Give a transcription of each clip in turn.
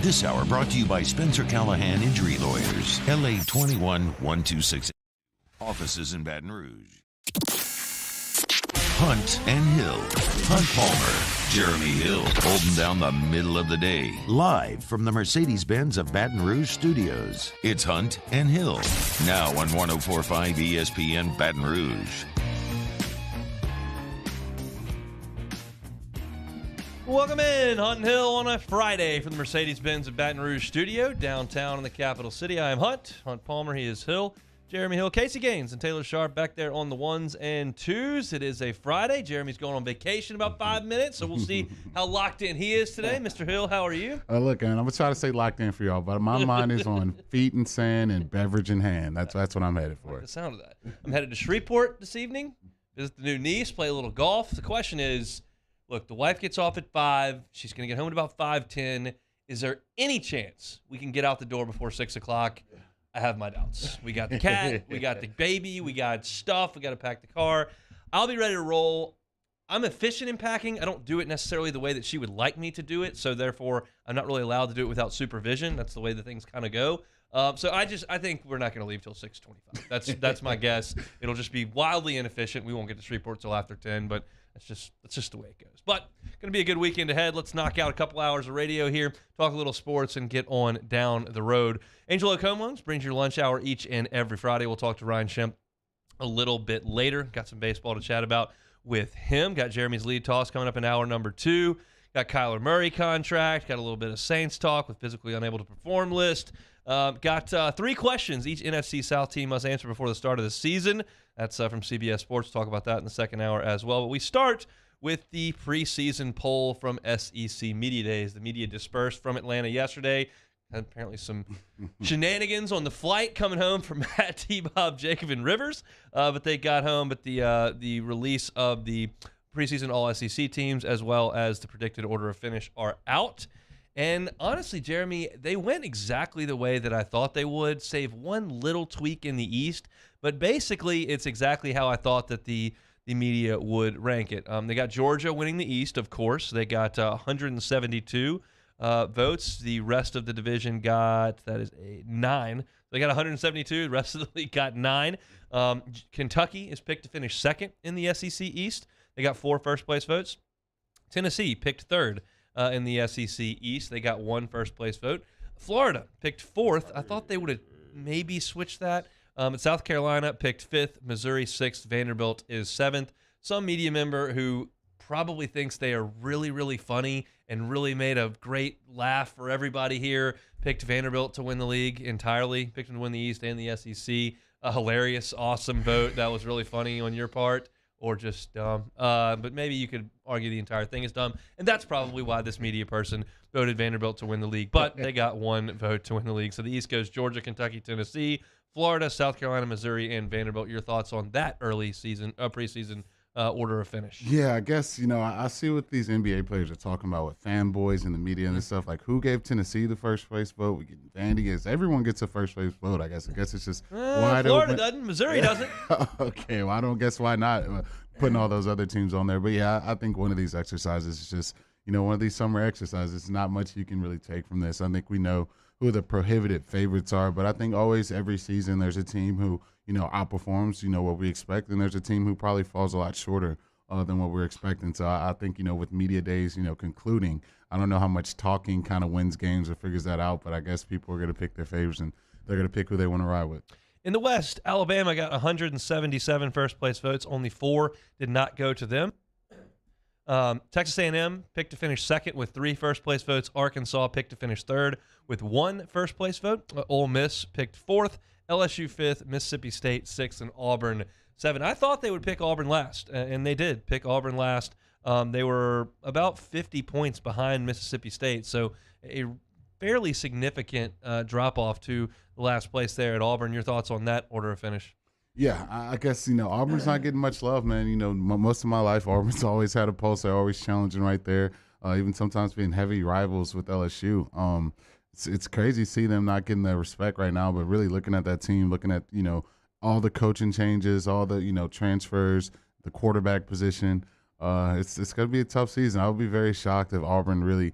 This hour brought to you by Spencer Callahan Injury Lawyers, LA 21126. Offices in Baton Rouge. Hunt and Hill. Hunt Palmer, Jeremy Hill, holding down the middle of the day. Live from the Mercedes-Benz of Baton Rouge studios. It's Hunt and Hill. Now on 104.5 ESPN Baton Rouge. Welcome in, Hunt and Hill, on a Friday from the Mercedes-Benz of Baton Rouge studio, downtown in the capital city. I am Hunt Palmer, he is Hill. Jeremy Hill, Casey Gaines, and Taylor Sharp back there on the ones and twos. It is a Friday. Jeremy's going on vacation in about 5 minutes, so we'll see how locked in he is today. Mr. Hill, how are you? Look, man, I'm going to try to stay locked in for y'all, but my mind is on feet and sand and beverage in hand. That's what I'm headed for. I like the sound of that. I'm headed to Shreveport this evening, visit the new niece, play a little golf. The question is, look, the wife gets off at 5. She's going to get home at about 5:10. Is there any chance we can get out the door before 6 o'clock? I have my doubts. We got the cat, we got the baby, we got stuff, we got to pack the car. I'll be ready to roll. I'm efficient in packing. I don't do it necessarily the way that she would like me to do it, so therefore I'm not really allowed to do it without supervision. That's the way the things kind of go. So I think we're not going to leave till 6:25. That's my guess. It'll just be wildly inefficient. We won't get to Shreveport till after 10, but that's just the way it goes. But going to be a good weekend ahead. Let's knock out a couple hours of radio here, talk a little sports, and get on down the road. Angel Oak Home Loans brings your lunch hour each and every Friday. We'll talk to Ryan Shemp a little bit later. Got some baseball to chat about with him. Got Jeremy's lead toss coming up in hour number 2. Got Kyler Murray contract. Got a little bit of Saints talk with physically unable to perform list. Got 3 questions each NFC South team must answer before the start of the season. That's from CBS Sports. We'll talk about that in the second hour as well. But we start with the preseason poll from SEC Media Days. The media dispersed from Atlanta yesterday. Had apparently some shenanigans on the flight coming home from Matt, T-Bob, Jacob, and Rivers. But they got home. But the release of the preseason All-SEC teams as well as the predicted order of finish are out. And honestly, Jeremy, they went exactly the way that I thought they would, save one little tweak in the East. But basically, it's exactly how I thought that the media would rank it. They got Georgia winning the East, of course. They got 172 votes. The rest of the division got, that is 9. They got 172. The rest of the league got 9. Kentucky is picked to finish second in the SEC East. They got 4 first-place votes. Tennessee picked third in the SEC East. They got 1 first-place vote. Florida picked 4th. I thought they would have maybe switched that. South Carolina picked 5th. Missouri 6th. Vanderbilt is 7th. Some media member who probably thinks they are really, really funny and really made a great laugh for everybody here picked Vanderbilt to win the league entirely. Picked them to win the East and the SEC. A hilarious, awesome vote. That was really funny on your part. Or just dumb. But maybe you could argue the entire thing is dumb. And that's probably why this media person voted Vanderbilt to win the league. But they got 1 vote to win the league. So the East goes Georgia, Kentucky, Tennessee, Florida, South Carolina, Missouri, and Vanderbilt. Your thoughts on that early season, preseason order of finish? Yeah, I guess, I see what these NBA players are talking about with fanboys and the media and stuff. Like, who gave Tennessee the first place vote? We get Vandy gets. Everyone gets a first place vote, I guess. I guess it's just wide Florida open. doesn't. Missouri doesn't. Okay, well, I don't guess why not putting all those other teams on there. But, yeah, I think one of these exercises is just, one of these summer exercises. Not much you can really take from this. I think we know who the prohibited favorites are, but I think always every season there's a team who, outperforms, what we expect, and there's a team who probably falls a lot shorter than what we're expecting. So I think, with media days, concluding, I don't know how much talking kind of wins games or figures that out, but I guess people are going to pick their favorites and they're going to pick who they want to ride with. In the West, Alabama got 177 first-place votes. Only 4 did not go to them. Texas A&M picked to finish second with 3 first-place votes. Arkansas picked to finish third with 1 first-place vote. Ole Miss picked 4th. LSU 5th. Mississippi State 6th. And Auburn 7th. I thought they would pick Auburn last, and they did pick Auburn last. They were about 50 points behind Mississippi State, so a fairly significant drop-off to the last place there at Auburn. Your thoughts on that order of finish? Yeah, I guess, Auburn's not getting much love, man. Most of my life, Auburn's always had a pulse. They're always challenging right there, even sometimes being heavy rivals with LSU. It's crazy to see them not getting that respect right now, but really looking at that team, looking at, all the coaching changes, all the, transfers, the quarterback position, it's going to be a tough season. I would be very shocked if Auburn really,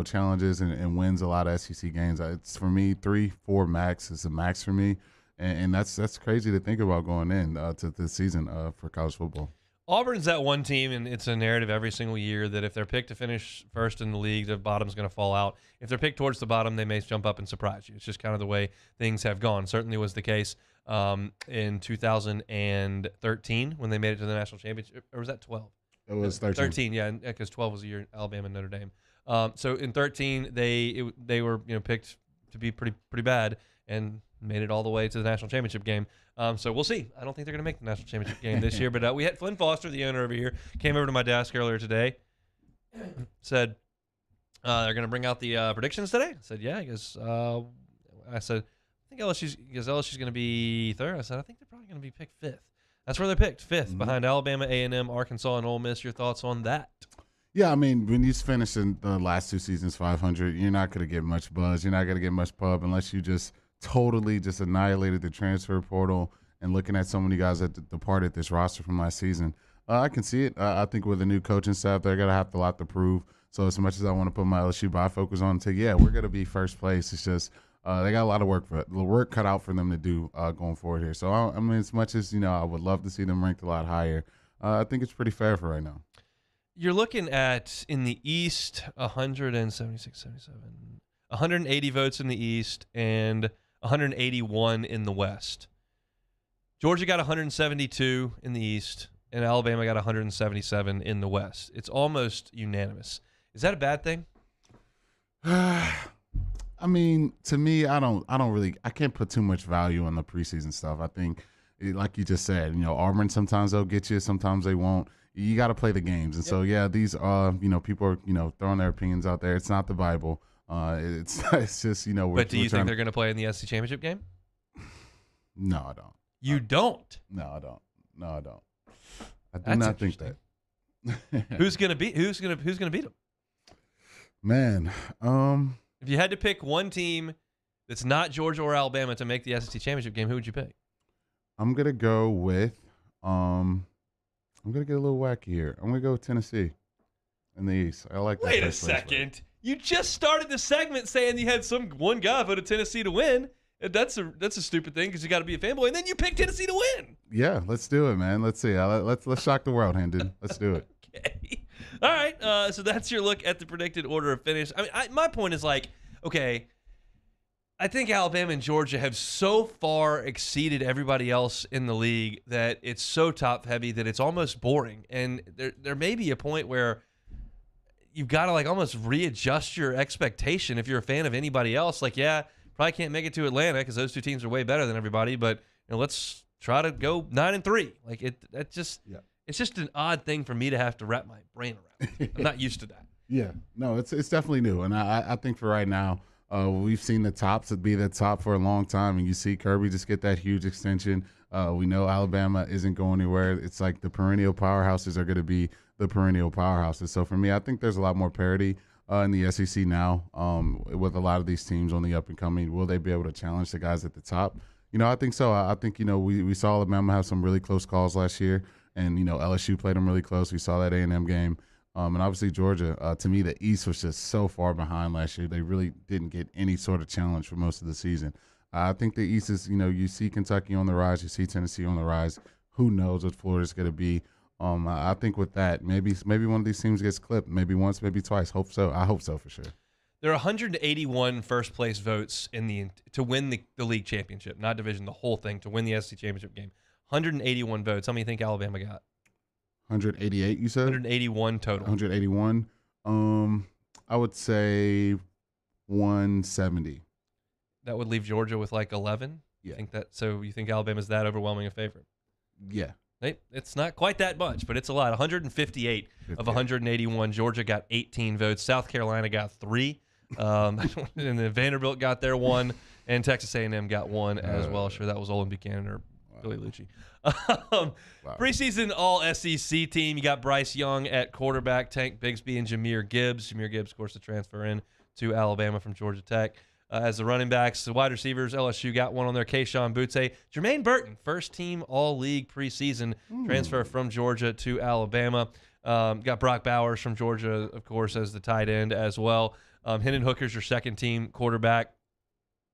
challenges and wins a lot of SEC games. It's for me 3-4 max is a max for me, and that's crazy to think about going in to this season for college football. Auburn's that one team, and it's a narrative every single year that if they're picked to finish first in the league, the bottom's going to fall out. If they're picked towards the bottom, they may jump up and surprise you. It's just kind of the way things have gone. Certainly was the case in 2013 when they made it to the national championship. Or was that 12? It was 13. 13, yeah, because 12 was the year Alabama and Notre Dame. So in 13, they were picked to be pretty bad and made it all the way to the national championship game. So we'll see. I don't think they're going to make the national championship game this year. But we had Flynn Foster, the owner over here, came over to my desk earlier today, said they're going to bring out the predictions today. I said, yeah. He goes, I said, I think LSU's going to be third. I said, I think they're probably going to be picked fifth. That's where they're picked, fifth, behind Alabama, A&M, Arkansas, and Ole Miss. Your thoughts on that? Yeah, I mean, when you finish in the last 2 seasons 500, you're not going to get much buzz. You're not going to get much pub unless you just totally just annihilated the transfer portal and looking at so many guys that departed this roster from last season. I can see it. I think with the new coaching staff, they're going to have a lot to prove. So as much as I want to put my LSU bifocals on and say, yeah, we're going to be first place, it's just they got a lot of work cut out for them to do going forward here. So, I mean, as much as, I would love to see them ranked a lot higher, I think it's pretty fair for right now. You're looking at, in the East, 176, 77, 180 votes in the East and 181 in the West. Georgia got 172 in the East, and Alabama got 177 in the West. It's almost unanimous. Is that a bad thing? I mean, to me, I can't put too much value on the preseason stuff. I think, like you just said, Auburn, sometimes they'll get you, sometimes they won't. You got to play the games. And so, yeah, these are, people are, throwing their opinions out there. It's not the Bible. It's just, But do you think they're going to play in the SEC championship game? No, I don't. You don't? No, I don't. I do not think that. Who's going to beat them? Man, if you had to pick one team that's not Georgia or Alabama to make the SEC championship game, who would you pick? I'm gonna go with I'm gonna get a little wacky here. I'm gonna go with Tennessee in the East. I like that. Wait a second. You just started the segment saying you had one guy voted Tennessee to win. That's a stupid thing because you got to be a fanboy, and then you pick Tennessee to win. Yeah, let's do it, man. Let's see. Let's shock the world, Hendon. Let's do it. Okay. All right. So that's your look at the predicted order of finish. I mean, my point is okay, I think Alabama and Georgia have so far exceeded everybody else in the league that it's so top heavy that it's almost boring. And there may be a point where you've got to almost readjust your expectation if you're a fan of anybody else. Probably can't make it to Atlanta because those two teams are way better than everybody. But let's try to go 9-3. It's just an odd thing for me to have to wrap my brain around. I'm not used to that. Yeah, no, it's definitely new, and I think for right now, we've seen the tops be the top for a long time, and you see Kirby just get that huge extension. We know Alabama isn't going anywhere. It's like the perennial powerhouses are going to be the perennial powerhouses. So for me, I think there's a lot more parity in the SEC now with a lot of these teams on the up and coming. Will they be able to challenge the guys at the top? I think so. I think we saw Alabama have some really close calls last year, and LSU played them really close. We saw that A&M game. And obviously Georgia, to me, the East was just so far behind last year. They really didn't get any sort of challenge for most of the season. I think the East is, you see Kentucky on the rise, you see Tennessee on the rise. Who knows what Florida's going to be? I think with that, maybe one of these teams gets clipped, maybe once, maybe twice. Hope so. I hope so for sure. There are 181 first place votes to win the league championship, not division, the whole thing, to win the SEC championship game. 181 votes. How many do you think Alabama got? 188, you said? 181 total. 181. I would say 170. That would leave Georgia with 11? Yeah. So you think Alabama's that overwhelming a favorite? Yeah. It's not quite that much, but it's a lot. 158 of 181. Georgia got 18 votes. South Carolina got 3. And then Vanderbilt got their 1, and Texas A&M got 1 as well. Sure, that was Olin Buchanan or Billy Lucci. Preseason All-SEC team. You got Bryce Young at quarterback, Tank Bigsby, and Jahmyr Gibbs. Jahmyr Gibbs, of course, to transfer in to Alabama from Georgia Tech. As the running backs, the wide receivers, LSU got one on there. Kayshawn Butte. Jermaine Burton, first team All-League preseason transfer from Georgia to Alabama. Got Brock Bowers from Georgia, of course, as the tight end as well. Hendon Hooker's your second-team quarterback.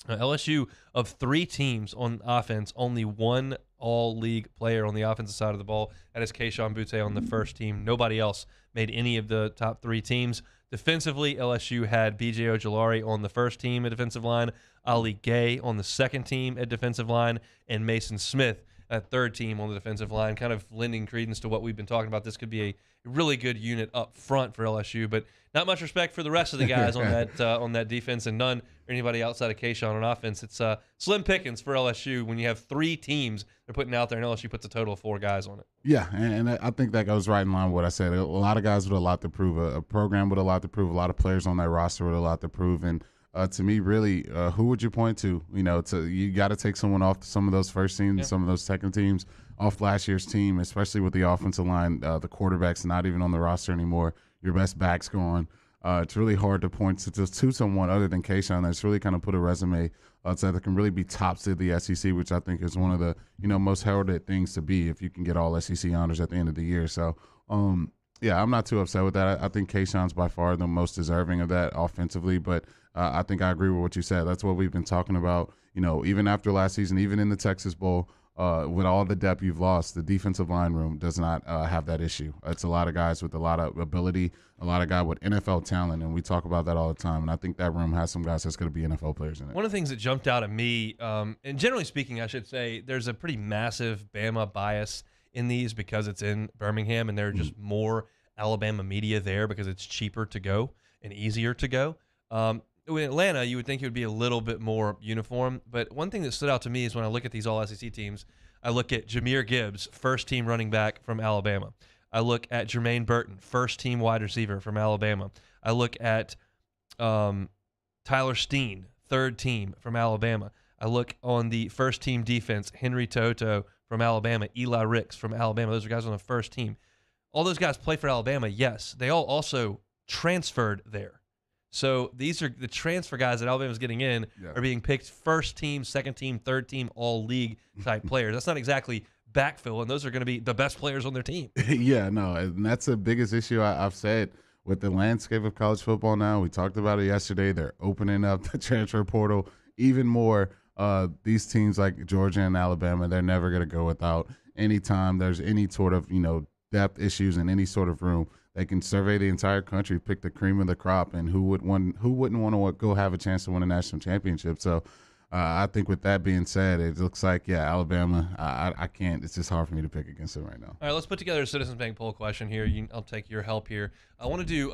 LSU, of 3 teams on offense, only one all-league player on the offensive side of the ball. That is Kayshon Boutte on the first team. Nobody else made any of the top 3 teams. Defensively, LSU had B.J. Ojulari on the first team at defensive line, Ali Gay on the second team at defensive line, and Mason Smith at third team on the defensive line, kind of lending credence to what we've been talking about. This could be a really good unit up front for LSU, but not much respect for the rest of the guys on that defense, and none for anybody outside of Kayshon on offense. It's slim pickings for LSU when you have 3 teams they're putting out there, and LSU puts a total of 4 guys on it. Yeah, and I think that goes right in line with what I said. A lot of guys with a lot to prove, a program with a lot to prove, a lot of players on that roster with a lot to prove, and to me, really, who would you point to? You got to take someone off some of those first teams, some of those second teams off last year's team, especially with the offensive line. The quarterback's not even on the roster anymore. Your best back's gone. It's really hard to point to someone other than Kayshon that's really kind of put a resume outside that can really be tops of the SEC, which I think is one of the most heralded things to be if you can get all SEC honors at the end of the year. So, yeah, I'm not too upset with that. I think Kayshon's by far the most deserving of that offensively, but I think I agree with what you said. That's what we've been talking about, even after last season, even in the Texas Bowl, with all the depth you've lost, the defensive line room does not have that issue. It's a lot of guys with a lot of ability, a lot of guys with NFL talent, and we talk about that all the time, and I think that room has some guys that's going to be NFL players in it. One of the things that jumped out at me, and generally speaking, I should say, there's a pretty massive Bama bias in these because it's in Birmingham, and there are just more Alabama media there because it's cheaper to go and easier to go. In Atlanta, you would think it would be a little bit more uniform, but one thing that stood out to me is when I look at these all-SEC teams, I look at Jahmyr Gibbs, first-team running back from Alabama. I look at Jermaine Burton, first-team wide receiver from Alabama. I look at Tyler Steen, third team from Alabama. I look on the first-team defense, Henry Toto from Alabama, Eli Ricks from Alabama. Those are guys on the first team. All those guys play for Alabama, yes. They all also transferred there. So these are the transfer guys that Alabama's getting in are being picked first team, second team, third team, all league type players. That's not exactly backfill, and those are going to be the best players on their team. Yeah, no, and that's the biggest issue I've said with the landscape of college football now. We talked about it yesterday. They're opening up the transfer portal even more. These teams like Georgia and Alabama, they're never going to go without any time there's any sort of, depth issues in any sort of room. They can survey the entire country, pick the cream of the crop, and who wouldn't want to go have a chance to win a national championship. So I think with that being said, it looks like, Alabama, I can't. It's just hard for me to pick against them right now. All right, let's put together a Citizens Bank poll question here. I'll take your help here. I want to do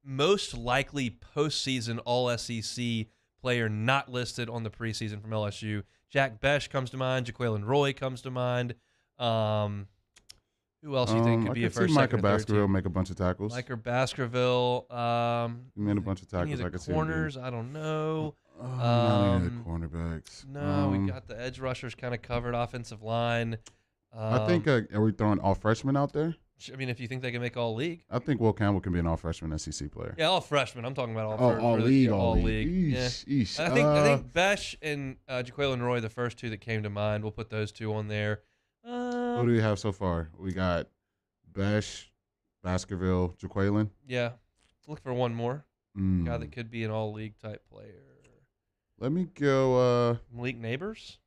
most likely postseason all-SEC player not listed on the preseason from LSU. Jack Besh comes to mind. Jaquelin Roy comes to mind. Who else do you think could be a first, second, Micah or third Baskerville team? Make a bunch of tackles. Micah Baskerville. He made a bunch of tackles. Any of the corners? I don't know. Not any of the cornerbacks. No, we got the edge rushers kind of covered. Offensive line. I think are we throwing all freshmen out there? I mean, if you think they can make all league. I think Will Campbell can be an all freshman SEC player. Yeah, all freshmen. I'm talking about all league. All league. Eesh, Yeah. eesh. I think Besh and Jaquelin Roy, the first two that came to mind. We'll put those two on there. Who do we have so far? We got Besh, Baskerville, Jaquelin. Yeah. Look for one more. Guy that could be an all-league type player. Let me go. Malik Neighbors?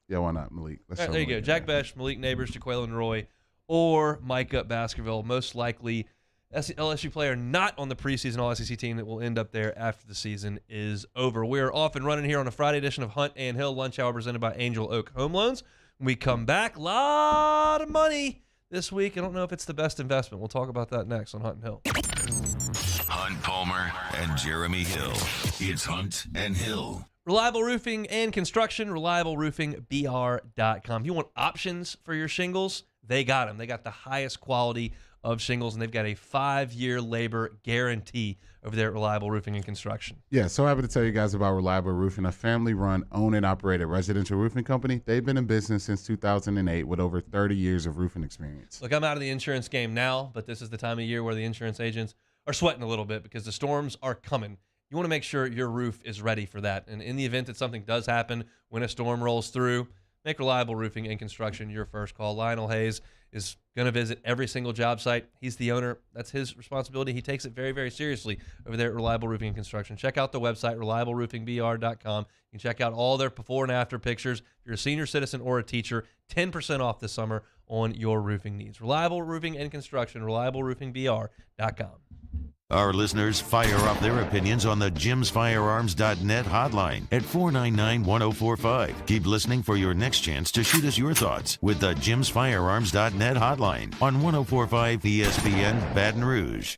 Yeah, why not? Malik. All right, there you go. Jack Besh, Malik Neighbors, Jaquelin Roy, or Micah Baskerville. Most likely LSU player not on the preseason All-SEC team that will end up there after the season is over. We're off and running here on a Friday edition of Hunt and Hill Lunch Hour presented by Angel Oak Home Loans. When we come back, a lot of money this week. I don't know if it's the best investment. We'll talk about that next on Hunt and Hill. Hunt Palmer and Jeremy Hill. It's Hunt and Hill. Reliable Roofing and Construction, ReliableRoofingBR.com. If you want options for your shingles, they got them. They got the highest quality of shingles, and they've got a 5-year labor guarantee over there at Reliable Roofing and Construction. Yeah, so happy to tell you guys about Reliable Roofing, a family-run, owned and operated residential roofing company. They've been in business since 2008 with over 30 years of roofing experience. Look, I'm out of the insurance game now, but this is the time of year where the insurance agents are sweating a little bit because the storms are coming. You want to make sure your roof is ready for that. And in the event that something does happen when a storm rolls through, make Reliable Roofing and Construction your first call. Lionel Hayes is going to visit every single job site. He's the owner. That's his responsibility. He takes it very, very seriously over there at Reliable Roofing and Construction. Check out the website, reliableroofingbr.com. You can check out all their before and after pictures. If you're a senior citizen or a teacher, 10% off this summer on your roofing needs. Reliable Roofing and Construction, reliableroofingbr.com. Our listeners fire up their opinions on the jimsfirearms.net hotline at 499-1045. Keep listening for your next chance to shoot us your thoughts with the jimsfirearms.net hotline on 1045 ESPN Baton Rouge.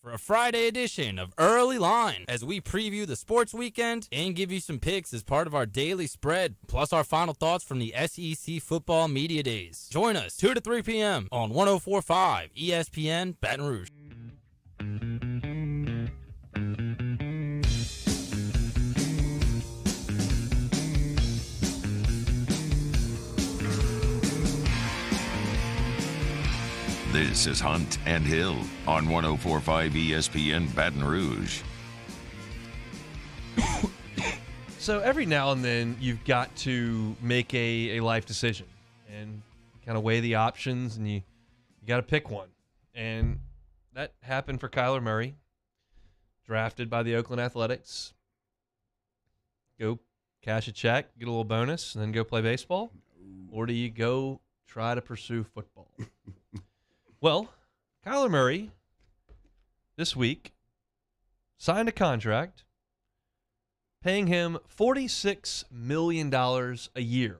For a Friday edition of Early Line, as we preview the sports weekend and give you some picks as part of our daily spread, plus our final thoughts from the SEC football media days. Join us 2 to 3 p.m. on 104.5 ESPN Baton Rouge. This is Hunt and Hill on 104.5 ESPN Baton Rouge. So every now and then you've got to make a life decision and kind of weigh the options, and you got to pick one. And that happened for Kyler Murray, drafted by the Oakland Athletics. Go cash a check, get a little bonus, and then go play baseball? Or do you go try to pursue football? Well, Kyler Murray this week signed a contract paying him $46 million a year.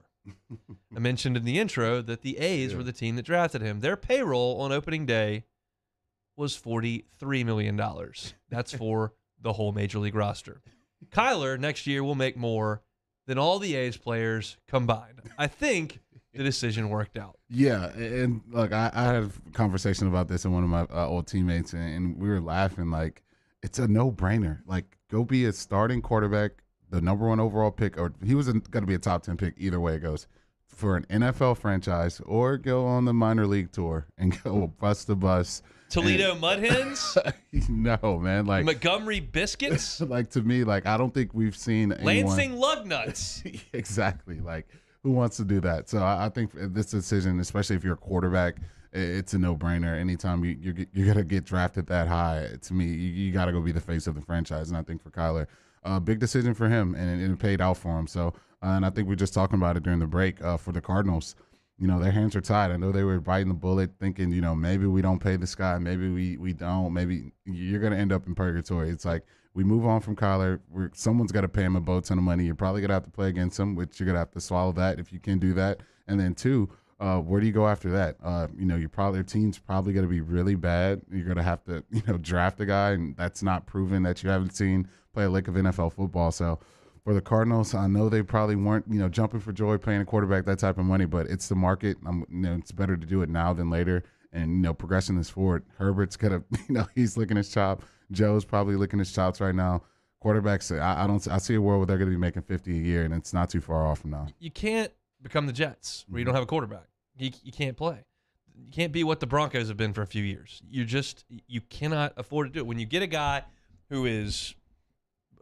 I mentioned in the intro that the A's were the team that drafted him. Their payroll on opening day was $43 million. That's for the whole Major League roster. Kyler next year will make more than all the A's players combined. I think the decision worked out. Yeah, and look, I had a conversation about this with one of my old teammates, and we were laughing. Like, it's a no-brainer. Like, go be a starting quarterback, the number 1 overall pick, or he was going to be a top 10 pick either way it goes, for an NFL franchise, or go on the minor league tour and go bust the bus. Toledo Mud Hens? No, man. Like Montgomery Biscuits? Like, to me, like, I don't think we've seen anyone. Lansing Lug Nuts. Exactly. Like, who wants to do that? So I think this decision, especially if you're a quarterback, it's a no-brainer. Anytime you're going to get drafted that high, to me, you got to go be the face of the franchise. And I think for Kyler, big decision for him, and it paid out for him. So, and I think we were just talking about it during the break for the Cardinals. You know, their hands are tied. I know they were biting the bullet thinking, you know, maybe we don't pay this guy. Maybe we don't. Maybe you're going to end up in purgatory. It's like we move on from Kyler. Someone's got to pay him a boat ton of money. You're probably going to have to play against him, which you're going to have to swallow that if you can do that. And then 2, where do you go after that? You know, your team's probably going to be really bad. You're going to have to, you know, draft a guy, and that's not proven that you haven't seen play a lick of NFL football. So for the Cardinals, I know they probably weren't, you know, jumping for joy paying a quarterback that type of money, but it's the market. You know, it's better to do it now than later, and, you know, progressing this forward. Herbert's gonna, you know, he's licking his chop. Joe's probably licking his chops right now. Quarterbacks, I see a world where they're going to be making 50 a year, and it's not too far off from now. You can't become the Jets where you don't have a quarterback. You can't play. You can't be what the Broncos have been for a few years. You cannot afford to do it. When you get a guy who is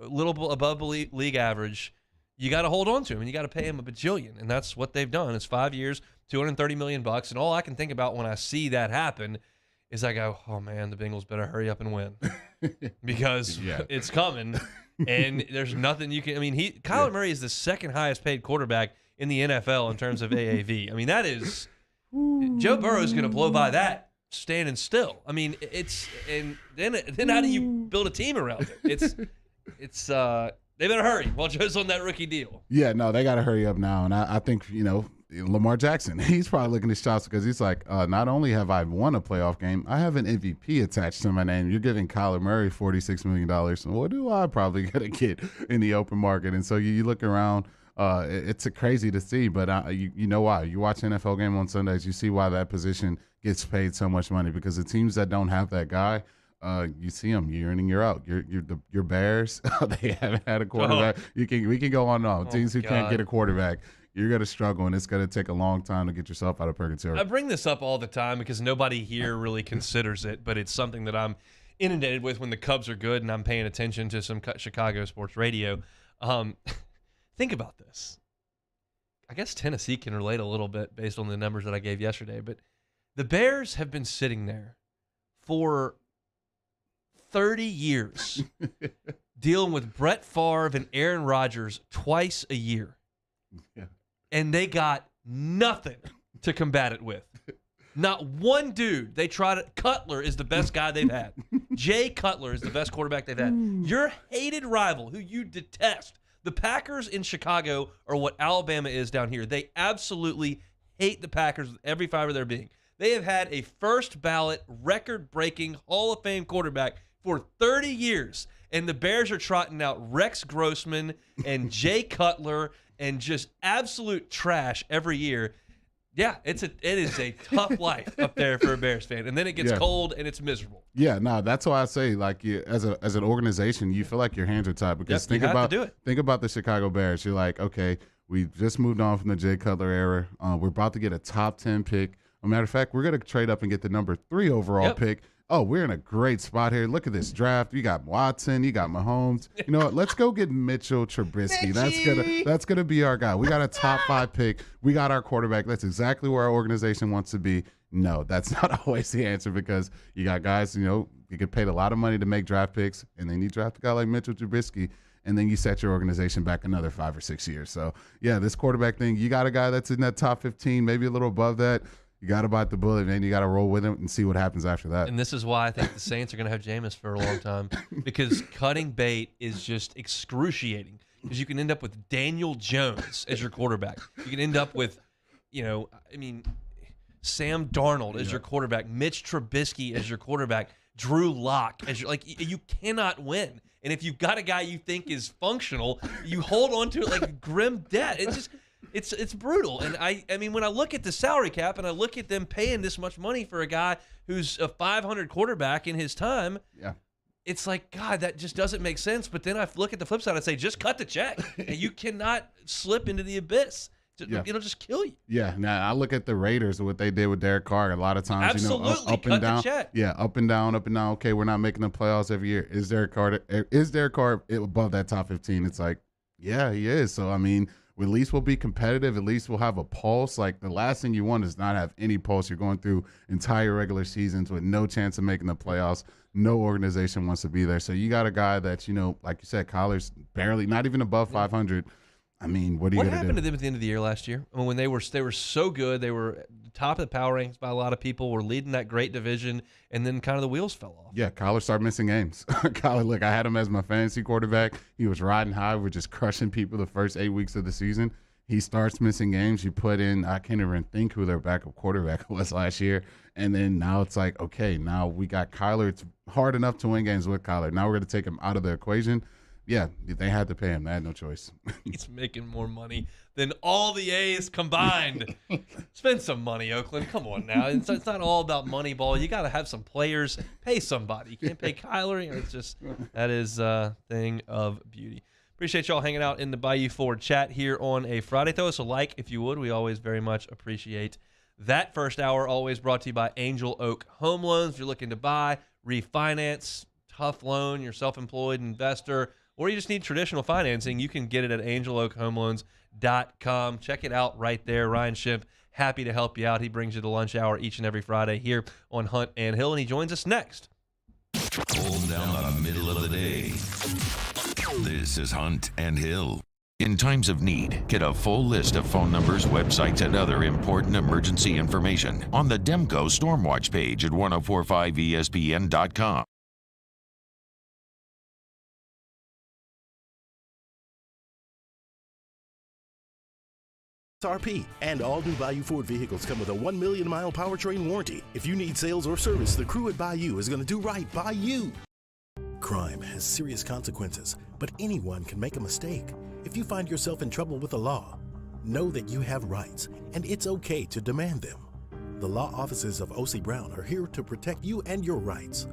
a little above league average, you got to hold on to him, and you got to pay him a bajillion, and that's what they've done. It's 5 years, $230 million, and all I can think about when I see that happen is I go, oh man, the Bengals better hurry up and win because it's coming, and there's nothing you can. I mean, Kyler Murray is the second highest paid quarterback in the NFL in terms of AAV. I mean, that is Joe Burrow is going to blow by that standing still. I mean, and then how do you build a team around it? They better hurry while Joe's on that rookie deal. Yeah, no, they got to hurry up now. And I think, you know, Lamar Jackson, he's probably licking his chops because he's like, not only have I won a playoff game, I have an MVP attached to my name. You're giving Kyler Murray $46 million. What do I probably going to get in the open market? And so you look around, it's crazy to see, but you know why. You watch NFL game on Sundays, you see why that position gets paid so much money, because the teams that don't have that guy, you see them year in and year out. Your Bears, they haven't had a quarterback. We can go on and on. Teams who can't get a quarterback, you're going to struggle, and it's going to take a long time to get yourself out of purgatory. I bring this up all the time because nobody here really considers it, but it's something that I'm inundated with when the Cubs are good and I'm paying attention to some Chicago sports radio. Think about this. I guess Tennessee can relate a little bit based on the numbers that I gave yesterday, but the Bears have been sitting there for 30 years dealing with Brett Favre and Aaron Rodgers twice a year. Yeah. And they got nothing to combat it with. Not one dude. They tried it. Cutler is the best guy they've had. Jay Cutler is the best quarterback they've had. Your hated rival, who you detest, the Packers in Chicago are what Alabama is down here. They absolutely hate the Packers with every fiber of their being. They have had a first ballot, record-breaking Hall of Fame quarterback for 30 years, and the Bears are trotting out Rex Grossman and Jay Cutler and just absolute trash every year. Yeah, it is a tough life up there for a Bears fan, and then it gets cold and it's miserable. Yeah, no, that's why I say, like, as an organization, you feel like your hands are tied, because think about the Chicago Bears. You're like, okay, we just moved on from the Jay Cutler era. We're about to get a top 10 pick. As a matter of fact, we're going to trade up and get the number 3 overall pick. Oh, we're in a great spot here. Look at this draft. You got Watson. You got Mahomes. You know what? Let's go get Mitchell Trubisky. That's gonna be our guy. We got a top 5 pick. We got our quarterback. That's exactly where our organization wants to be. No, that's not always the answer, because you got guys, you know, you get paid a lot of money to make draft picks, and then you draft a guy like Mitchell Trubisky, and then you set your organization back another 5 or 6 years. So, yeah, this quarterback thing, you got a guy that's in that top 15, maybe a little above that. You got to bite the bullet, man. You got to roll with him and see what happens after that. And this is why I think the Saints are going to have Jameis for a long time, because cutting bait is just excruciating. Because you can end up with Daniel Jones as your quarterback. You can end up with, Sam Darnold as your quarterback, Mitch Trubisky as your quarterback, Drew Lock as your, you cannot win. And if you've got a guy you think is functional, you hold on to it like grim death. It's just, It's brutal. And I mean, when I look at the salary cap and I look at them paying this much money for a guy who's a 500 quarterback in his time, Yeah. it's like, God, that just doesn't make sense. But then I look at the flip side and say, just cut the check. And you cannot slip into the abyss. It'll just kill you. Yeah. Now I look at the Raiders, what they did with Derek Carr. A lot of times, Absolutely. up and Cut down. the check. Yeah, up and down, up and down. Okay, we're not making the playoffs every year. Is Derek Carr above that top 15? It's like, yeah, he is. So I mean, at least we'll be competitive. At least we'll have a pulse. Like, the last thing you want is not have any pulse. You're going through entire regular seasons with no chance of making the playoffs. No organization wants to be there. So you got a guy that, like you said, Kyler's barely, not even above 500. I mean, what are you going to do? What happened to them at the end of the year last year? I mean, when they were so good, they were top of the power rankings by a lot of people, were leading that great division, and then kind of the wheels fell off. Yeah, Kyler started missing games. Kyler, look, I had him as my fantasy quarterback. He was riding high. We're just crushing people the first 8 weeks of the season. He starts missing games. You put in, I can't even think who their backup quarterback was last year. And then now it's like, okay, now we got Kyler. It's hard enough to win games with Kyler. Now we're going to take him out of the equation. Yeah, they had to pay him. They had no choice. He's making more money than all the A's combined. Spend some money, Oakland. Come on now. It's not all about money ball. You got to have some players. Pay somebody. You can't pay Kyler. It's just, that is a thing of beauty. Appreciate y'all hanging out in the Bayou Ford chat here on a Friday. Throw us a like if you would. We always very much appreciate that. First hour always brought to you by Angel Oak Home Loans. If you're looking to buy, refinance, tough loan, you're self-employed investor, or you just need traditional financing, you can get it at angeloakhomeloans.com. Check it out right there. Ryan Schimpf, happy to help you out. He brings you the lunch hour each and every Friday here on Hunt and Hill, and he joins us next. Hold down the middle of the day. This is Hunt and Hill. In times of need, get a full list of phone numbers, websites, and other important emergency information on the Demco Stormwatch page at 1045ESPN.com. RP and all new Bayou Ford vehicles come with a 1 million mile powertrain warranty. If you need sales or service, the crew at Bayou is going to do right by you. Crime has serious consequences, but anyone can make a mistake. If you find yourself in trouble with the law, know that you have rights and it's okay to demand them. The law offices of O.C. Brown are here to protect you and your rights.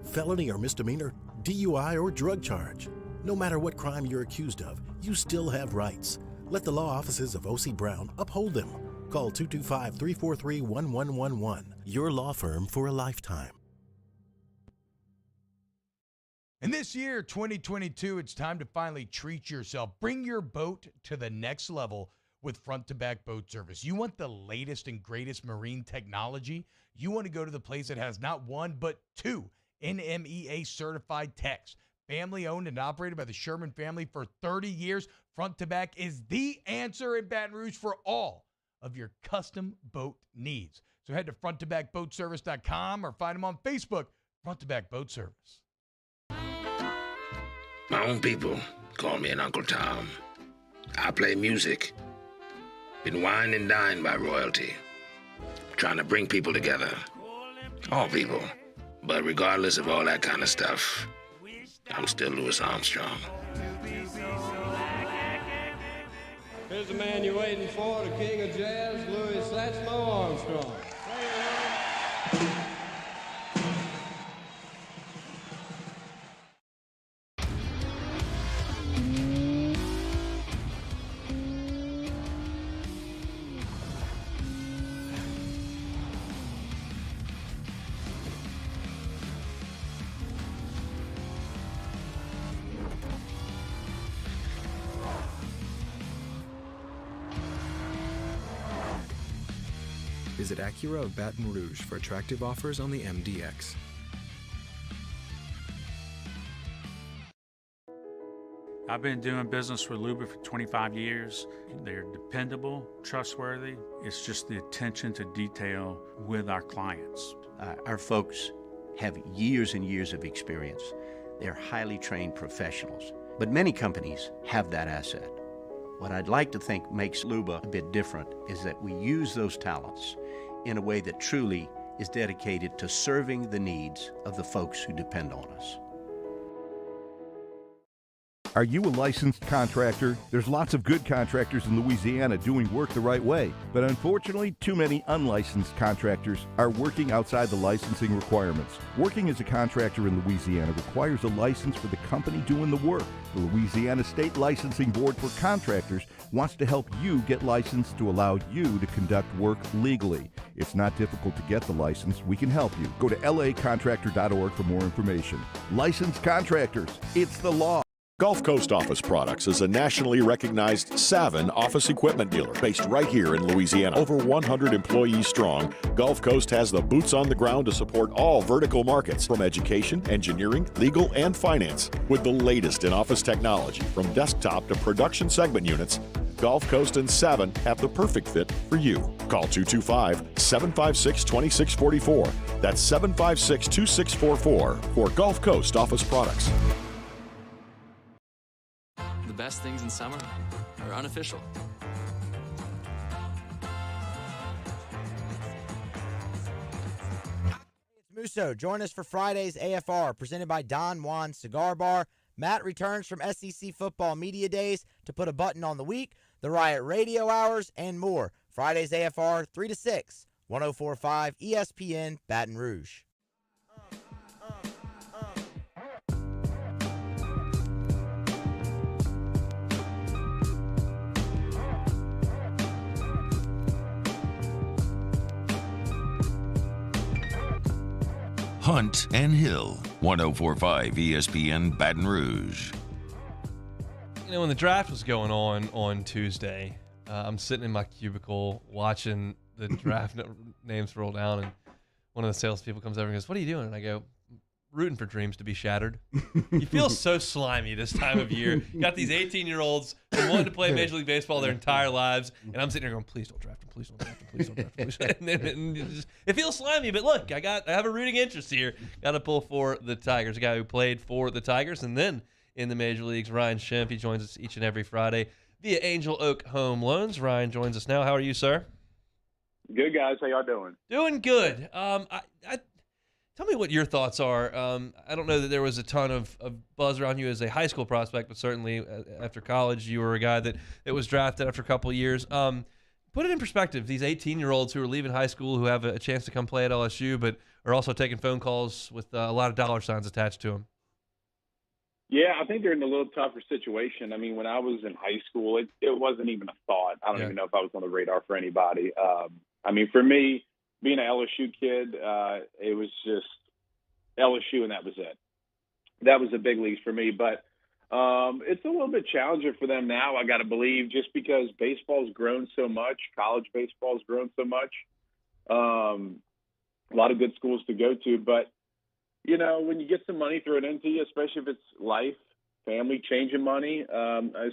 Felony or misdemeanor, DUI or drug charge. No matter what crime you're accused of, you still have rights. Let the law offices of O.C. Brown uphold them. Call 225-343-1111. Your law firm for a lifetime. And this year, 2022, it's time to finally treat yourself. Bring your boat to the next level with front-to-back boat service. You want the latest and greatest marine technology? You want to go to the place that has not one, but two NMEA-certified techs. Family-owned and operated by the Sherman family for 30 years, Front-to-Back is the answer in Baton Rouge for all of your custom boat needs. So head to front-to-backboatservice.com or find them on Facebook, Front-to-Back Boat Service. My own people call me an Uncle Tom. I play music. Been wined and dined by royalty. Trying to bring people together. All people. But regardless of all that kind of stuff, I'm still Louis Armstrong. Here's the man you're waiting for, the king of jazz, Louis Satchmo Armstrong. Visit Acura of Baton Rouge for attractive offers on the MDX. I've been doing business with Luba for 25 years. They're dependable, trustworthy. It's just the attention to detail with our clients. Our folks have years and years of experience. They're highly trained professionals. But many companies have that asset. What I'd like to think makes Luba a bit different is that we use those talents in a way that truly is dedicated to serving the needs of the folks who depend on us. Are you a licensed contractor? There's lots of good contractors in Louisiana doing work the right way, but unfortunately, too many unlicensed contractors are working outside the licensing requirements. Working as a contractor in Louisiana requires a license for the company doing the work. The Louisiana State Licensing Board for Contractors wants to help you get licensed to allow you to conduct work legally. It's not difficult to get the license. We can help you. Go to lacontractor.org for more information. Licensed contractors, it's the law. Gulf Coast Office Products is a nationally recognized Savin office equipment dealer based right here in Louisiana. Over 100 employees strong, Gulf Coast has the boots on the ground to support all vertical markets from education, engineering, legal, and finance. With the latest in office technology from desktop to production segment units, Gulf Coast and Savin have the perfect fit for you. Call 225-756-2644. That's 756-2644 for Gulf Coast Office Products. The best things in summer are unofficial. It's Musso. Join us for Friday's AFR, presented by Don Juan Cigar Bar. Matt returns from SEC Football Media Days to put a button on the week, the Riot Radio Hours, and more. Friday's AFR, 3 to 6, 104.5 ESPN, Baton Rouge. Hunt and Hill, 104.5 ESPN Baton Rouge. You know, when the draft was going on Tuesday, I'm sitting in my cubicle watching the draft names roll down, and one of the salespeople comes over and goes, "What are you doing?" And I go, "Rooting for dreams to be shattered." You feel so slimy this time of year. You got these 18-year-olds who wanted to play Major League Baseball their entire lives, and I'm sitting here going, "Please don't draft him, please don't draft him, please don't draft him." And it feels slimy, but look, I have a rooting interest here. Got to pull for the Tigers, a guy who played for the Tigers and then in the major leagues, Ryan Schimpf. He joins us each and every Friday via Angel Oak Home Loans. Ryan joins us now. How are you, sir? Good, guys. How y'all doing? Doing good. Tell me what your thoughts are. I don't know that there was a ton of buzz around you as a high school prospect, but certainly after college, you were a guy that was drafted after a couple of years. Put it in perspective, these 18-year-olds who are leaving high school who have a chance to come play at LSU, but are also taking phone calls with a lot of dollar signs attached to them. Yeah, I think they're in a little tougher situation. I mean, when I was in high school, it wasn't even a thought. I don't even know if I was on the radar for anybody. I mean, for me, being an LSU kid, it was just LSU, and that was it. That was the big leagues for me. But it's a little bit challenging for them now, I got to believe, just because baseball's grown so much. College baseball's grown so much. A lot of good schools to go to. But, you know, when you get some money thrown into you, especially if it's life, family changing money,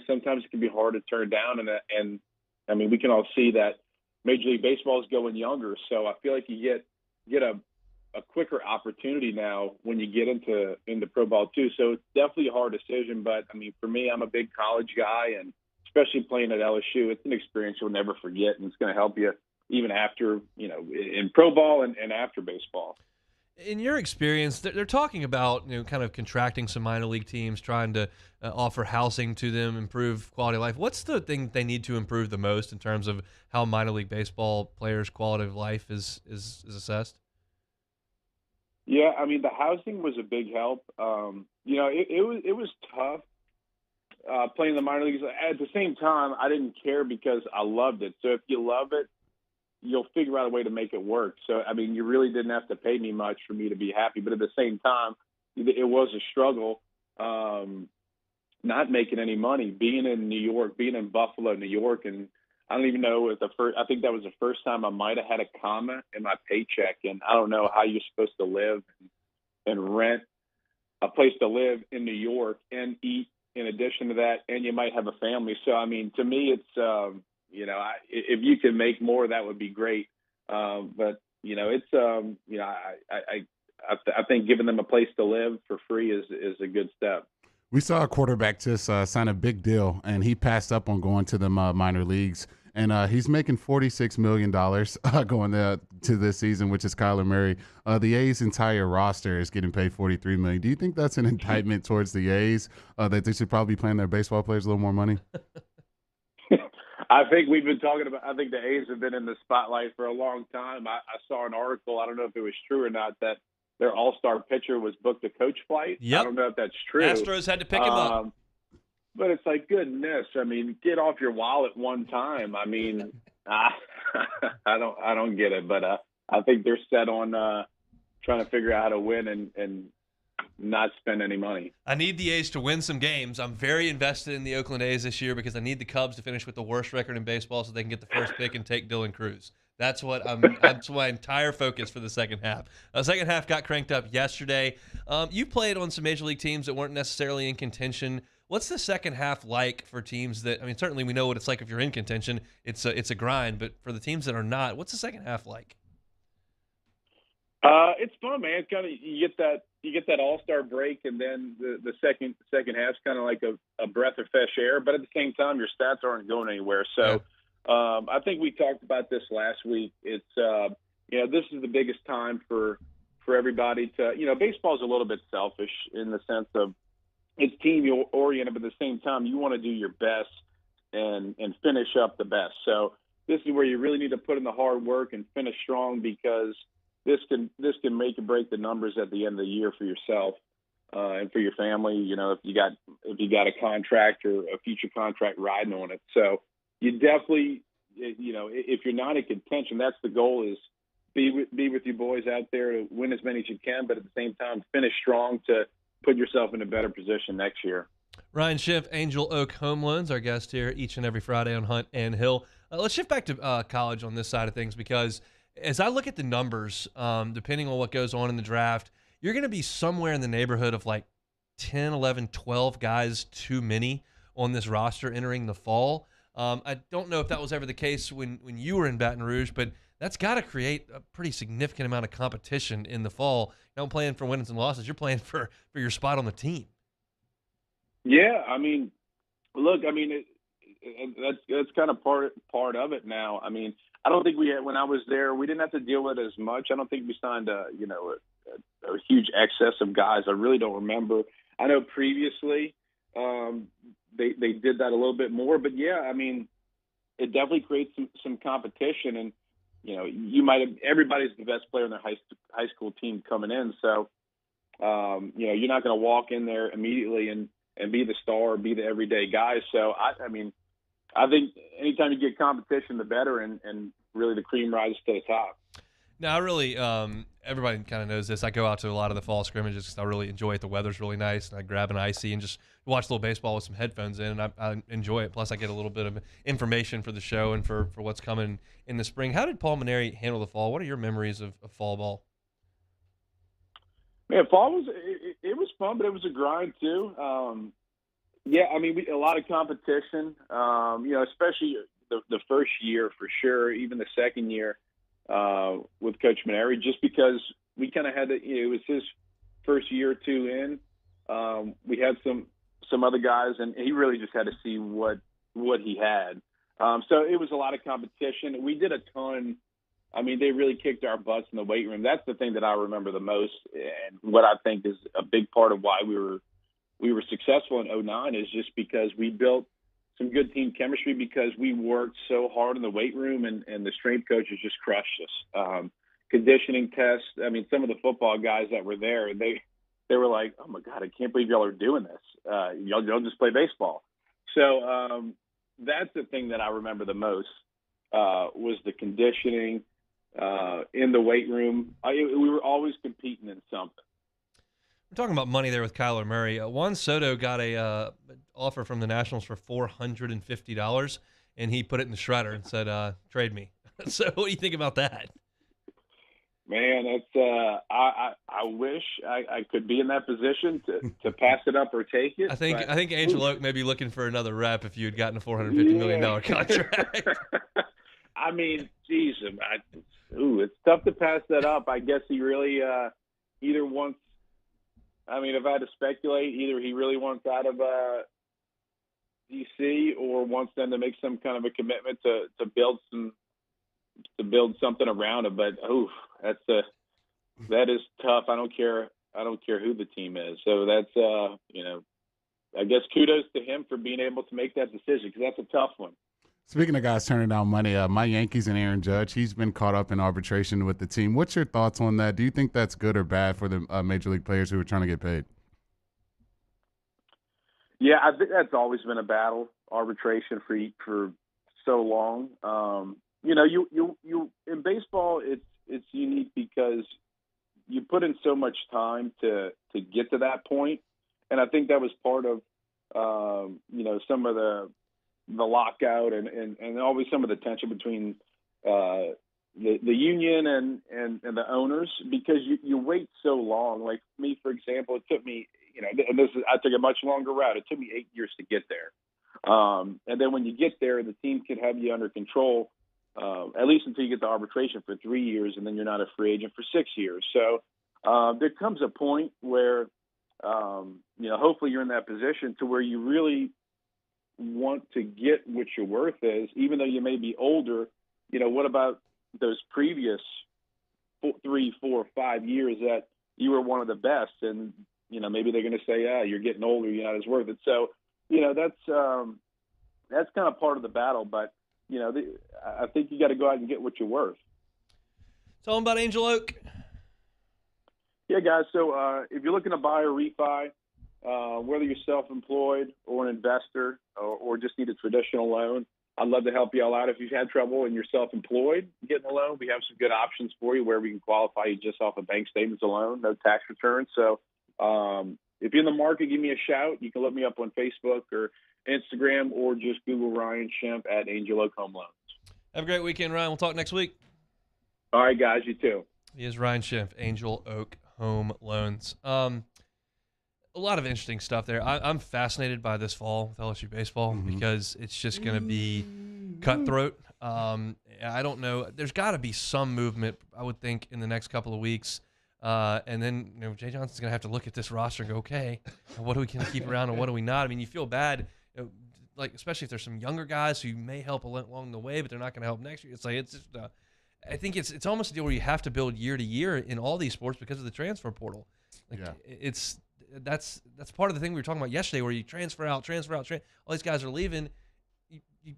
sometimes it can be hard to turn down. And I mean, we can all see that Major League Baseball is going younger, so I feel like you get a quicker opportunity now when you get into pro ball too. So it's definitely a hard decision, but I mean, for me, I'm a big college guy, and especially playing at LSU, it's an experience you'll never forget, and it's going to help you even after, you know, in pro ball and after baseball. In your experience, they're talking about, you know, kind of contracting some minor league teams, trying to offer housing to them, improve quality of life. What's the thing they need to improve the most in terms of how minor league baseball players' quality of life is assessed? Yeah, I mean, the housing was a big help. You know, it was tough playing the minor leagues. At the same time, I didn't care because I loved it. So if you love it, you'll figure out a way to make it work. So, I mean, you really didn't have to pay me much for me to be happy. But at the same time, it was a struggle not making any money, being in New York, being in Buffalo, New York. And I don't even know I think that was the first time I might have had a comma in my paycheck. And I don't know how you're supposed to live and rent a place to live in New York and eat in addition to that. And you might have a family. So, I mean, to me, it's, you know, if you can make more, that would be great. But, you know, it's, you know, I think giving them a place to live for free is a good step. We saw a quarterback just sign a big deal, and he passed up on going to the minor leagues. and he's making $46 million going to this season, which is Kyler Murray. The A's entire roster is getting paid $43 million. Do you think that's an indictment towards the A's that they should probably be paying their baseball players a little more money? I think we've been talking about. I think the A's have been in the spotlight for a long time. I saw an article. I don't know if it was true or not that their all-star pitcher was booked a coach flight. Yep. I don't know if that's true. Astros had to pick him up. But it's like, goodness. I mean, get off your wallet one time. I mean, I don't get it. But I think they're set on trying to figure out how to win and not spend any money. I need the A's to win some games. I'm very invested in the Oakland A's this year because I need the Cubs to finish with the worst record in baseball so they can get the first pick and take Dylan Cruz. That's my entire focus for the second half. Second half got cranked up yesterday. You played on some major league teams that weren't necessarily in contention. What's the second half like for teams that, I mean, certainly we know what it's like if you're in contention. It's a grind, but for the teams that are not, what's the second half like? It's fun, man. It's kind of you get that all-star break, and then the second half's kind of like a breath of fresh air. But at the same time, your stats aren't going anywhere. So I think we talked about this last week. It's this is the biggest time for everybody to baseball is a little bit selfish in the sense of it's team oriented, but at the same time you want to do your best and finish up the best. So this is where you really need to put in the hard work and finish strong because this can make or break the numbers at the end of the year for yourself and for your family. If you got a contract or a future contract riding on it. So you definitely, if you're not in contention, that's the goal is be with your boys out there to win as many as you can, but at the same time finish strong to put yourself in a better position next year. Ryan Schiff, Angel Oak Home Loans, our guest here each and every Friday on Hunt and Hill. Let's shift back to college on this side of things because as I look at the numbers, depending on what goes on in the draft, you're going to be somewhere in the neighborhood of like 10, 11, 12 guys too many on this roster entering the fall. I don't know if that was ever the case when you were in Baton Rouge, but that's got to create a pretty significant amount of competition in the fall. You're not playing for wins and losses. You're playing for your spot on the team. Yeah, I mean, look, I mean, that's kind of part of it now. I mean, I don't think when I was there, we didn't have to deal with it as much. I don't think we signed a huge excess of guys. I really don't remember. I know previously they did that a little bit more, but yeah, I mean, it definitely creates some competition, and everybody's the best player in their high school team coming in, so you're not going to walk in there immediately and be the star or be the everyday guy. So I mean, I think anytime you get competition, the better, and really the cream rises to the top. Now, I really, everybody kind of knows this. I go out to a lot of the fall scrimmages because I really enjoy it. The weather's really nice, and I grab an icy and just watch a little baseball with some headphones in, and I enjoy it. Plus, I get a little bit of information for the show and for what's coming in the spring. How did Paul Maneri handle the fall? What are your memories of fall ball? Man, fall was fun, but it was a grind too. Yeah, I mean, a lot of competition, especially the first year for sure, even the second year with Coach Maneri, just because we kind of had it was his first year or two in. We had some other guys, and he really just had to see what he had. So it was a lot of competition. We did a ton. I mean, they really kicked our butts in the weight room. That's the thing that I remember the most, and what I think is a big part of why we were successful in 2009 is just because we built some good team chemistry because we worked so hard in the weight room and the strength coaches just crushed us. Conditioning tests. I mean, some of the football guys that were there, they were like, "Oh my God, I can't believe y'all are doing this. Y'all just play baseball." So that's the thing that I remember the most was the conditioning in the weight room. We were always competing in something. We're talking about money there with Kyler Murray. Juan Soto got a offer from the Nationals for $450, and he put it in the shredder and said, "Trade me." So, what do you think about that? Man, it's I wish I could be in that position to pass it up or take it. I think Angel Oak may be looking for another rep if you had gotten a $450 million contract. I mean, geez, it's tough to pass that up. I guess he really either wants. I mean, if I had to speculate, either he really wants out of DC or wants them to make some kind of a commitment to build something around it. But that is tough. I don't care who the team is. So that's I guess kudos to him for being able to make that decision, because that's a tough one. Speaking of guys turning down money, my Yankees and Aaron Judge, he's been caught up in arbitration with the team. What's your thoughts on that? Do you think that's good or bad for the major league players who are trying to get paid? Yeah, I think that's always been a battle, arbitration for so long. You in baseball, it's unique because you put in so much time to get to that point, and I think that was part of some of the lockout and always some of the tension between the union and the owners, because you wait so long. Like me, for example, it took me, and I took a much longer route. It took me 8 years to get there. And then when you get there, the team can have you under control, at least until you get to arbitration for 3 years, and then you're not a free agent for 6 years. So there comes a point where, hopefully you're in that position to where you really want to get what your worth is, even though you may be older. What about those previous 3, 4, 5 years that you were one of the best? And, maybe they're going to say, you're getting older, you're not as worth it. So, that's kind of part of the battle. But, I think you got to go out and get what you're worth. Tell them about Angel Oak. Yeah, guys. So if you're looking to buy or refi, whether you're self-employed or an investor or just need a traditional loan, I'd love to help you all out. If you've had trouble and you're self-employed getting a loan, we have some good options for you where we can qualify you just off of bank statements alone, no tax returns. So if you're in the market, give me a shout. You can look me up on Facebook or Instagram, or just Google Ryan Shemp at Angel Oak Home Loans. Have a great weekend, Ryan. We'll talk next week. All right, guys. You too. He is Ryan Shemp, Angel Oak Home Loans. A lot of interesting stuff there. I'm fascinated by this fall with LSU baseball because it's just going to be cutthroat. I don't know. There's got to be some movement, I would think, in the next couple of weeks. And then Jay Johnson's going to have to look at this roster and go, okay, what are we going to keep around and what do we not? I mean, you feel bad, like especially if there's some younger guys who may help along the way, but they're not going to help next year. It's like it's just I think it's almost a deal where you have to build year to year in all these sports because of the transfer portal. That's part of the thing we were talking about yesterday, where you transfer out. All these guys are leaving. You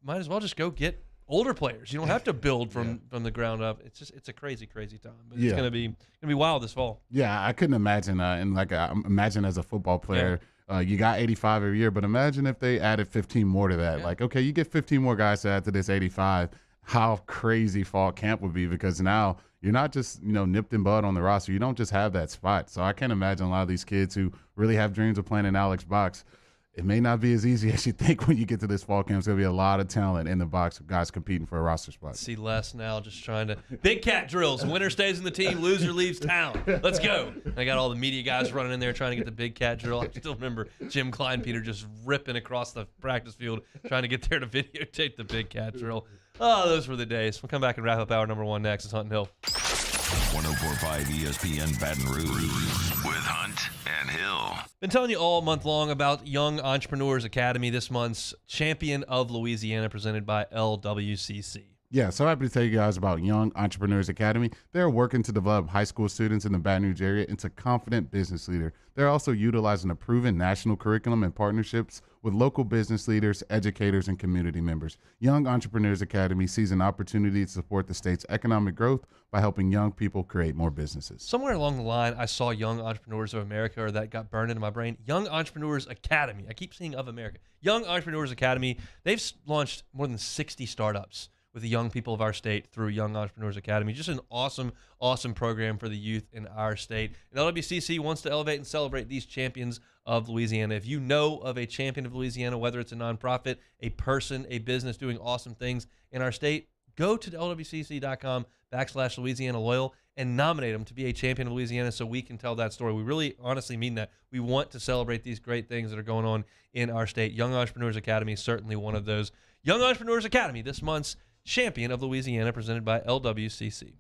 might as well just go get older players. You don't have to build from the ground up. It's a crazy time. But it's gonna be wild this fall. Yeah, I couldn't imagine. Imagine as a football player, you got 85 every year, but imagine if they added 15 more to that. Yeah. Like, okay, you get 15 more guys to add to this 85. How crazy fall camp would be, because now you're not just, nipped in bud on the roster. You don't just have that spot. So I can't imagine a lot of these kids who really have dreams of playing in Alex box. It may not be as easy as you think when you get to this fall camp. There's going to be a lot of talent in the box of guys competing for a roster spot. See Les now just trying to – big cat drills. Winner stays in the team. Loser leaves town. Let's go. I got all the media guys running in there trying to get the big cat drill. I still remember Jim Kleinpeter just ripping across the practice field trying to get there to videotape the big cat drill. Oh, those were the days. We'll come back and wrap up hour number 1 next. It's Hunt and Hill. 104.5 ESPN Baton Rouge with Hunt and Hill. Been telling you all month long about Young Entrepreneurs Academy, this month's Champion of Louisiana, presented by LWCC. Yeah, so happy to tell you guys about Young Entrepreneurs Academy. They're working to develop high school students in the Baton Rouge area into confident business leaders. They're also utilizing a proven national curriculum and partnerships with local business leaders, educators, and community members. Young Entrepreneurs Academy sees an opportunity to support the state's economic growth by helping young people create more businesses. Somewhere along the line, I saw Young Entrepreneurs of America, or that got burned into my brain. Young Entrepreneurs Academy. I keep seeing of America. Young Entrepreneurs Academy. They've launched more than 60 startups with the young people of our state through Young Entrepreneurs Academy. Just an awesome, awesome program for the youth in our state. And LWCC wants to elevate and celebrate these champions of Louisiana. If you know of a champion of Louisiana, whether it's a nonprofit, a person, a business doing awesome things in our state, go to lwcc.com/Louisiana Loyal and nominate them to be a champion of Louisiana so we can tell that story. We really honestly mean that. We want to celebrate these great things that are going on in our state. Young Entrepreneurs Academy is certainly one of those. Young Entrepreneurs Academy, this month's Champion of Louisiana, presented by LWCC.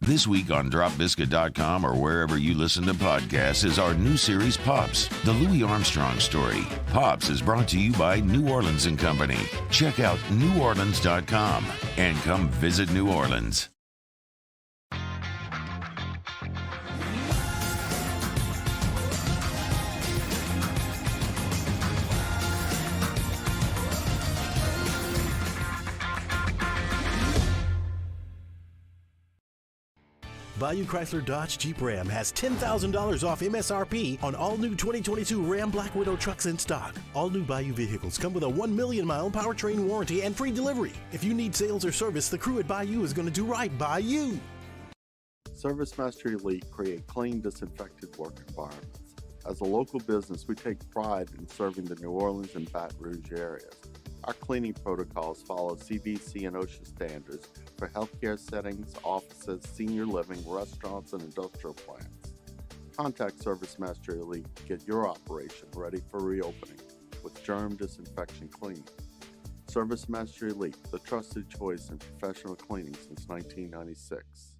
This week on DropBiscuit.com or wherever you listen to podcasts is our new series, Pops, the Louis Armstrong story. Pops is brought to you by New Orleans & Company. Check out neworleans.com and come visit New Orleans. Bayou Chrysler Dodge Jeep Ram has $10,000 off MSRP on all new 2022 Ram Black Widow trucks in stock. All new Bayou vehicles come with a 1 million mile powertrain warranty and free delivery. If you need sales or service, the crew at Bayou is going to do right by you. Service Master Elite create clean, disinfected work environments. As a local business, we take pride in serving the New Orleans and Baton Rouge areas. Our cleaning protocols follow CDC and OSHA standards for healthcare settings, offices, senior living, restaurants, and industrial plants. Contact Service Master Elite to get your operation ready for reopening with germ disinfection cleaning. Service Master Elite, the trusted choice in professional cleaning since 1996.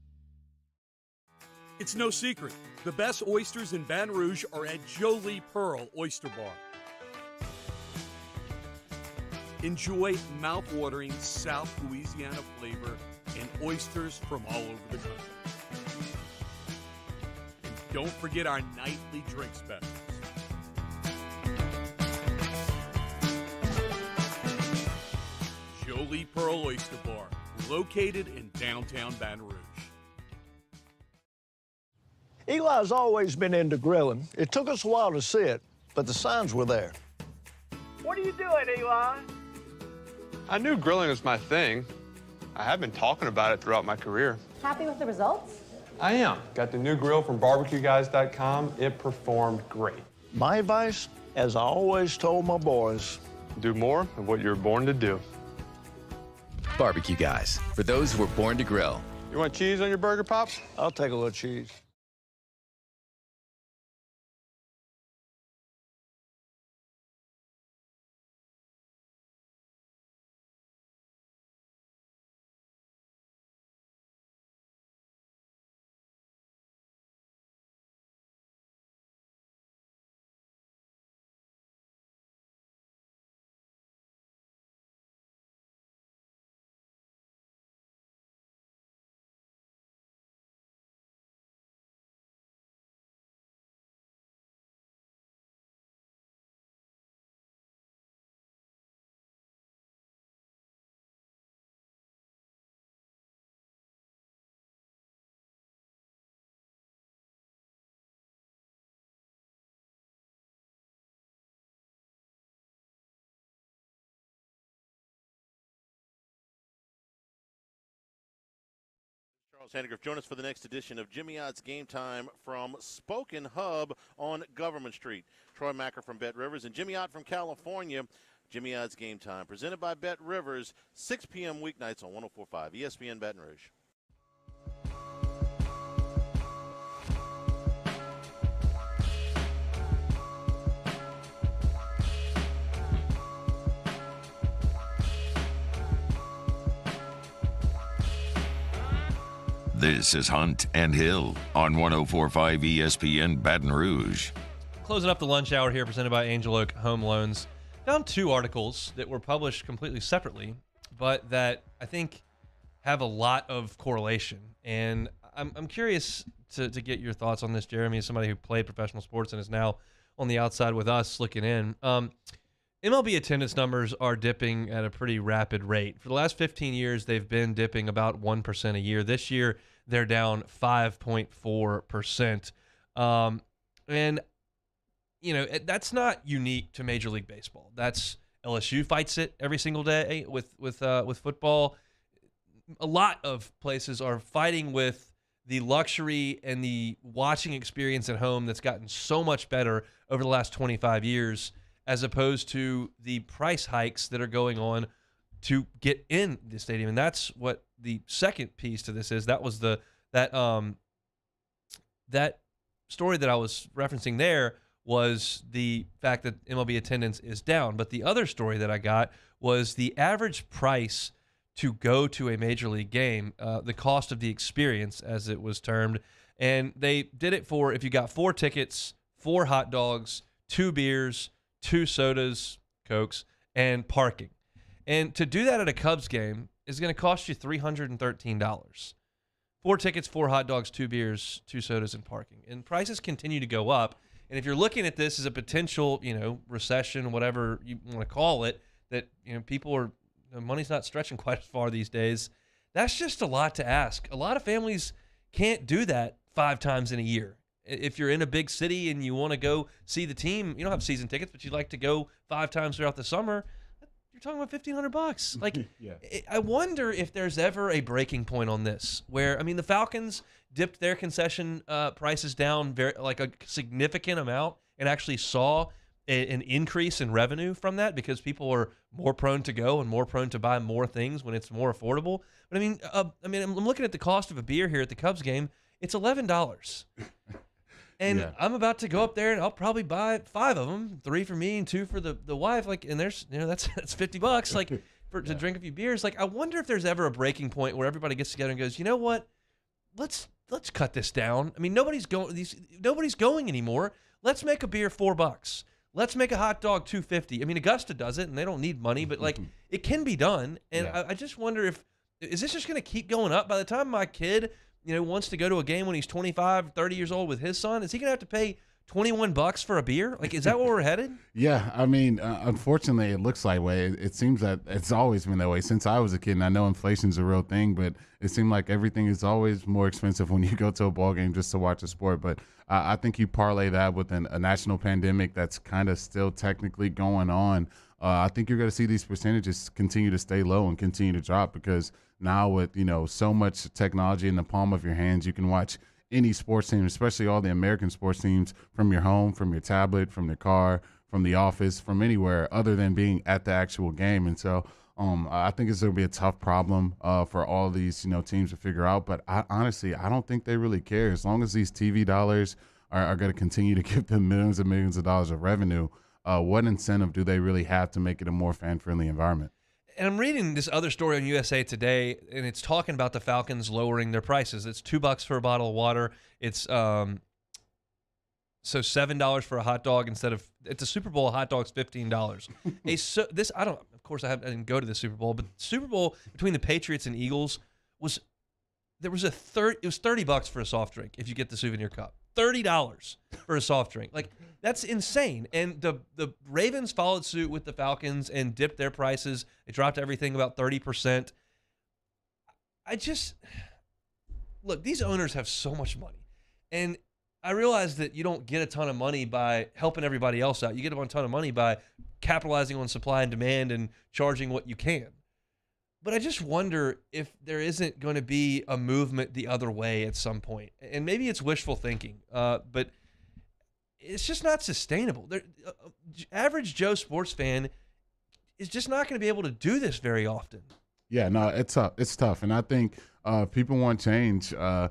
It's no secret. The best oysters in Baton Rouge are at Jolie Pearl Oyster Bar. Enjoy mouth-watering South Louisiana flavor and oysters from all over the country. And don't forget our nightly drink specials. Jolie Pearl Oyster Bar, located in downtown Baton Rouge. Eli's always been into grilling. It took us a while to see it, but the signs were there. What are you doing, Eli? I knew grilling was my thing. I have been talking about it throughout my career. Happy with the results? I am. Got the new grill from barbecueguys.com. It performed great. My advice, as I always told my boys, do more of what you're born to do. Barbecue Guys, for those who were born to grill. You want cheese on your burger, Pops? I'll take a little cheese. Charles Handegriff, join us for the next edition of Jimmy Odd's Game Time from Spoken Hub on Government Street. Troy Macker from Bet Rivers and Jimmy Odd from California. Jimmy Odd's Game Time, presented by Bet Rivers, 6 p.m. weeknights on 104.5 ESPN Baton Rouge. This is Hunt and Hill on 104.5 ESPN Baton Rouge. Closing up the lunch hour here, presented by Angel Oak Home Loans. Found two articles that were published completely separately, but that I think have a lot of correlation. And I'm curious to get your thoughts on this, Jeremy, as somebody who played professional sports and is now on the outside with us looking in. MLB attendance numbers are dipping at a pretty rapid rate. For the last 15 years, they've been dipping about 1% a year. This year, they're down 5.4%. And, you know, that's not unique to Major League Baseball. That's LSU fights it every single day with football. A lot of places are fighting with the luxury and the watching experience at home that's gotten so much better over the last 25 years, as opposed to the price hikes that are going on to get in the stadium. And that's what the second piece to this is. That was that story that I was referencing there was the fact that MLB attendance is down. But the other story that I got was the average price to go to a major league game, the cost of the experience, as it was termed. And they did it for if you got 4 tickets, 4 hot dogs, 2 beers, 2 sodas, Cokes, and parking. And to do that at a Cubs game is going to cost you $313. 4 tickets, 4 hot dogs, 2 beers, 2 sodas, and parking. And prices continue to go up. And if you're looking at this as a potential, recession, whatever you want to call it, that, people are, money's not stretching quite as far these days, that's just a lot to ask. A lot of families can't do that 5 times in a year. If you're in a big city and you want to go see the team, you don't have season tickets, but you'd like to go 5 times throughout the summer, you're talking about $1,500. Like, yeah. I wonder if there's ever a breaking point on this where, the Falcons dipped their concession prices down a significant amount and actually saw an increase in revenue from that because people are more prone to go and more prone to buy more things when it's more affordable. But I'm looking at the cost of a beer here at the Cubs game. It's $11. And yeah. I'm about to go up there and I'll probably buy 5 of them, 3 for me and 2 for the wife. Like, and there's, that's $50 like to drink a few beers. Like, I wonder if there's ever a breaking point where everybody gets together and goes, you know what? Let's cut this down. Nobody's going anymore. Let's make a beer $4. Let's make a hot dog $2.50. Augusta does it and they don't need money, but like it can be done. And yeah. I just wonder is this just going to keep going up? By the time my kid wants to go to a game when he's 25, 30 years old with his son, is he going to have to pay $21 for a beer? Like, is that where we're headed? Yeah, unfortunately, it looks that way. It seems that it's always been that way since I was a kid, and I know inflation's a real thing, but it seemed like everything is always more expensive when you go to a ball game just to watch a sport. But I think you parlay that with a national pandemic that's kind of still technically going on. I think you're going to see these percentages continue to stay low and continue to drop because now with, so much technology in the palm of your hands, you can watch any sports team, especially all the American sports teams, from your home, from your tablet, from your car, from the office, from anywhere other than being at the actual game. And so I think it's going to be a tough problem for all these, teams to figure out. But honestly, I don't think they really care. As long as these TV dollars are going to continue to give them millions and millions of dollars of revenue, what incentive do they really have to make it a more fan-friendly environment? And I'm reading this other story on USA Today, and it's talking about the Falcons lowering their prices. It's $2 for a bottle of water. It's so $7 for a hot dog instead of it's a Super Bowl. A hot dog's $15. I didn't go to the Super Bowl, but the Super Bowl between the Patriots and Eagles was $30 for a soft drink if you get the souvenir cup. $30 for a soft drink. Like, that's insane. And the Ravens followed suit with the Falcons and dipped their prices. They dropped everything about 30%. Look, these owners have so much money. And I realize that you don't get a ton of money by helping everybody else out. You get a ton of money by capitalizing on supply and demand and charging what you can. But I just wonder if there isn't going to be a movement the other way at some point. And maybe it's wishful thinking, but it's just not sustainable. Average Joe sports fan is just not going to be able to do this very often. Yeah, no, it's tough. It's tough. And I think people want change. I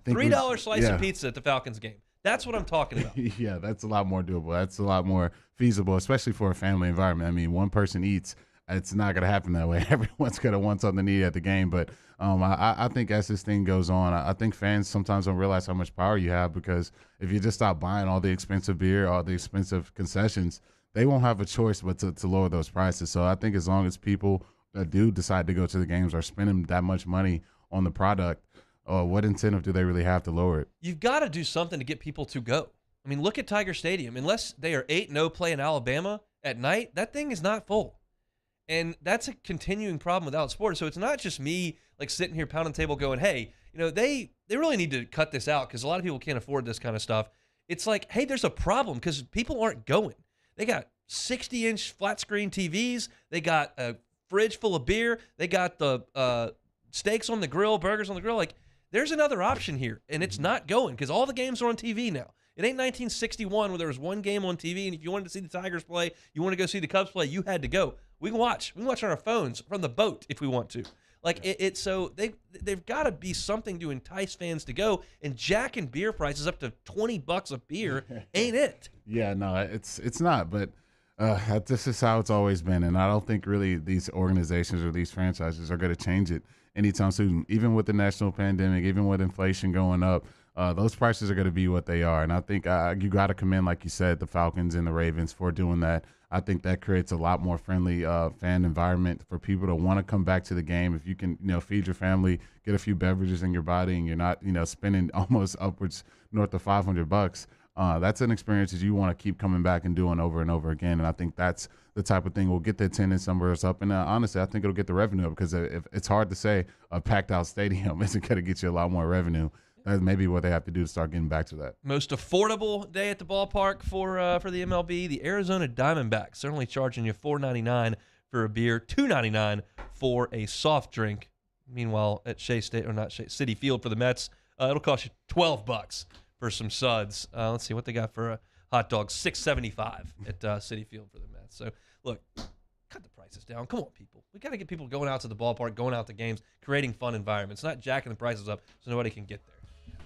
think $3 slice of pizza at the Falcons game. That's what I'm talking about. Yeah, that's a lot more doable. That's a lot more feasible, especially for a family environment. One person eats. It's not going to happen that way. Everyone's going to want something to eat at the game. But I think as this thing goes on, I think fans sometimes don't realize how much power you have because if you just stop buying all the expensive beer, all the expensive concessions, they won't have a choice but to lower those prices. So I think as long as people that do decide to go to the games are spending that much money on the product, what incentive do they really have to lower it? You've got to do something to get people to go. Look at Tiger Stadium. Unless they are 8-0 playing Alabama at night, that thing is not full. And that's a continuing problem without sports. So it's not just me like sitting here pounding the table going, hey, they really need to cut this out because a lot of people can't afford this kind of stuff. It's like, hey, there's a problem because people aren't going. They got 60-inch flat screen TVs. They got a fridge full of beer. They got the steaks on the grill, burgers on the grill. Like, there's another option here, and it's not going because all the games are on TV now. It ain't 1961 where there was one game on TV, and if you wanted to see the Tigers play, you want to go see the Cubs play, you had to go. We can watch. We can watch on our phones from the boat if we want to. Like so they've got to be something to entice fans to go. And jacking beer prices up to $20 a beer ain't it? Yeah, no, it's not. But This is how it's always been, and I don't think really these organizations or these franchises are going to change it anytime soon. Even with the national pandemic, even with inflation going up, those prices are going to be what they are. And I think you got to commend, like you said, the Falcons and the Ravens for doing that. I think that creates a lot more friendly fan environment for people to want to come back to the game. If you can, feed your family, get a few beverages in your body, and you're not, spending almost upwards north of $500. That's an experience that you want to keep coming back and doing over and over again. And I think that's the type of thing will get the attendance numbers up. And honestly, I think it'll get the revenue up, because if it's hard to say a packed out stadium isn't going to get you a lot more revenue. That's maybe what they have to do to start getting back to that. Most affordable day at the ballpark for the MLB, the Arizona Diamondbacks. They're only charging you $4.99 for a beer, $2.99 for a soft drink. Meanwhile, at Citi Field for the Mets, it'll cost you $12 for some suds. Let's see what they got for a hot dog, $6.75 at Citi Field for the Mets. So, look, cut the prices down. Come on, people. We got to get people going out to the ballpark, going out to games, creating fun environments, not jacking the prices up so nobody can get there.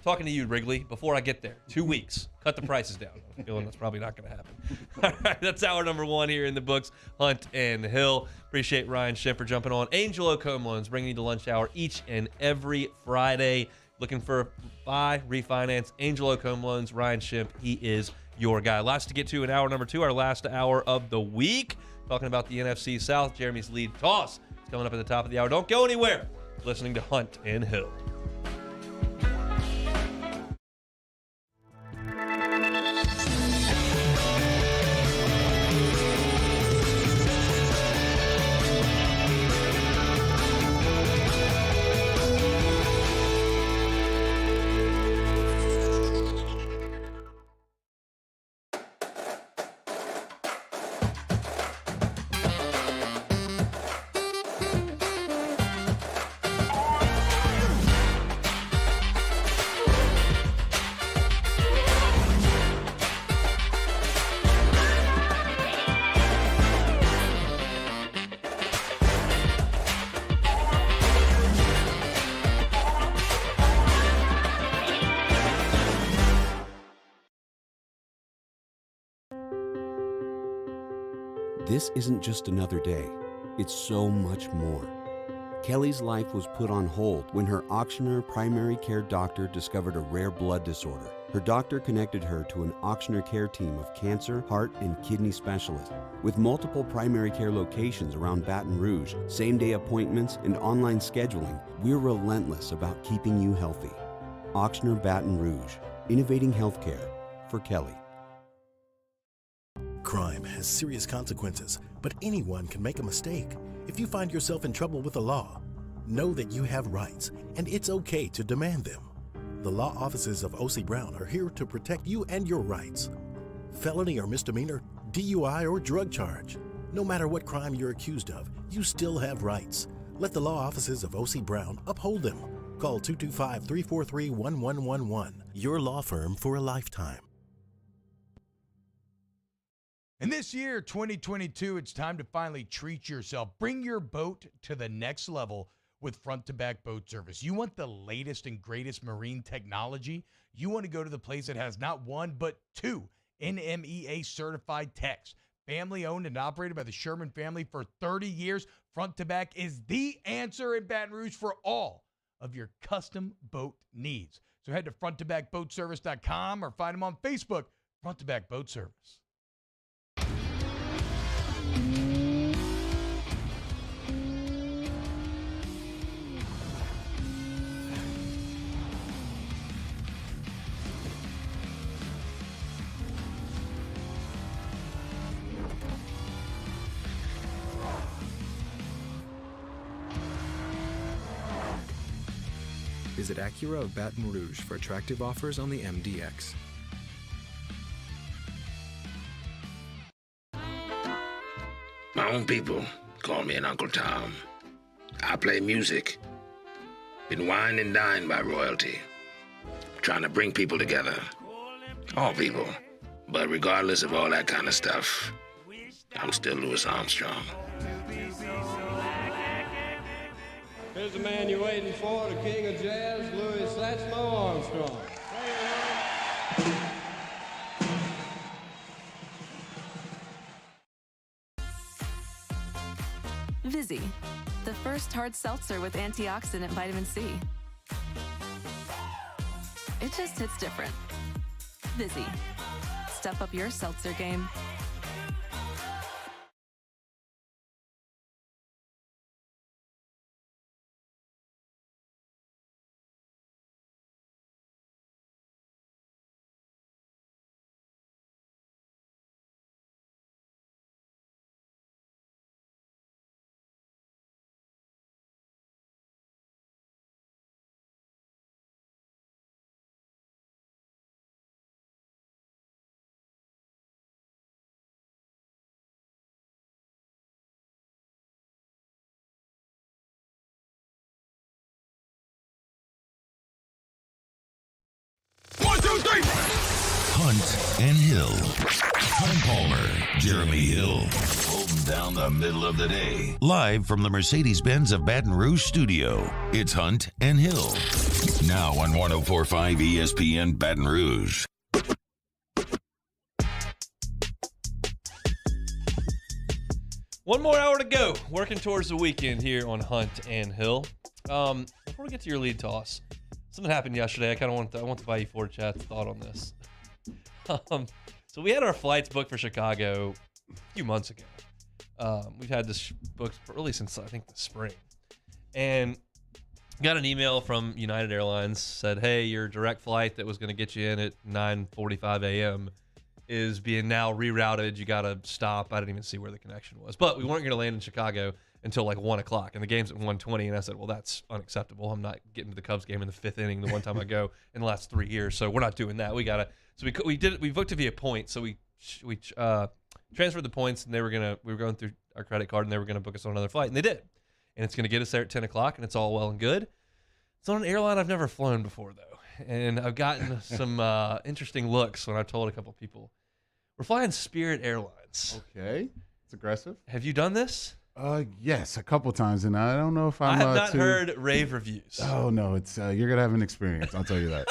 Talking to you, Wrigley, before I get there. 2 weeks. Cut the prices down. I'm feeling that's probably not going to happen. All right, that's hour number 1 here in the books, Hunt and Hill. Appreciate Ryan Schiff for jumping on. Angel Oak Home Loans bringing you the lunch hour each and every Friday. Looking for buy, refinance, Angel Oak Home Loans, Ryan Schiff, he is your guy. Lots to get to in hour number 2, our last hour of the week. Talking about the NFC South, Jeremy's lead toss. It's coming up at the top of the hour. Don't go anywhere. Listening to Hunt and Hill. This isn't just another day, it's so much more. Kelly's life was put on hold when her auctioneer primary care doctor discovered a rare blood disorder. Her doctor connected her to an auctioneer care team of cancer, heart, and kidney specialists. With multiple primary care locations around Baton Rouge, same-day appointments, and online scheduling, we're relentless about keeping you healthy. Auctioneer Baton Rouge, innovating healthcare for Kelly. Crime has serious consequences, but anyone can make a mistake. If you find yourself in trouble with the law, know that you have rights, and it's okay to demand them. The law offices of O.C. Brown are here to protect you and your rights. Felony or misdemeanor, DUI or drug charge. No matter what crime you're accused of, you still have rights. Let the law offices of O.C. Brown uphold them. Call 225-343-1111. Your law firm for a lifetime. And this year, 2022, it's time to finally treat yourself. Bring your boat to the next level with front-to-back boat service. You want the latest and greatest marine technology? You want to go to the place that has not one, but 2 NMEA-certified techs. Family-owned and operated by the Sherman family for 30 years, front-to-back is the answer in Baton Rouge for all of your custom boat needs. So head to front-to-backboatservice.com or find them on Facebook, Front-to-Back Boat Service. Visit Acura of Baton Rouge for attractive offers on the MDX. My own people call me an Uncle Tom. I play music. Been wined and dined by royalty. Trying to bring people together. All people. But regardless of all that kind of stuff, I'm still Louis Armstrong. Here's the man you're waiting for, the king of jazz, Louis Armstrong. Vizzy, the first hard seltzer with antioxidant vitamin C. It just hits different. Vizzy. Step up your seltzer game. Hunt and Hill. Tom Palmer, Jeremy Hill. Holding down the middle of the day. Live from the Mercedes-Benz of Baton Rouge studio. It's Hunt and Hill. Now on 104.5 ESPN Baton Rouge. One more hour to go. Working towards the weekend here on Hunt and Hill. Before we get to your lead toss, something happened yesterday. I want the Bayou Ford chat's thought on this. So we had our flights booked for Chicago a few months ago. We've had this booked really since I think the spring, and got an email from United Airlines, said, "Hey, your direct flight that was going to get you in at 9:45 a.m. is being now rerouted. You got to stop." I didn't even see where the connection was, but we weren't going to land in Chicago until like 1 o'clock, and the game's at 1:20. And I said, "Well, that's unacceptable. I'm not getting to the Cubs game in the 5th inning the one time I go in the last 3 years. So we're not doing that. We gotta." So we booked it via points. So we transferred the points, and we were going through our credit card, and they were gonna book us on another flight, and they did. And it's gonna get us there at 10 o'clock, and it's all well and good. It's on an airline I've never flown before though, and I've gotten some interesting looks when I told a couple people. We're flying Spirit Airlines. Okay, it's aggressive. Have you done this? Yes, a couple times, and I don't know if I I'm. have not heard rave reviews. Oh no, it's you're gonna have an experience. I'll tell you that.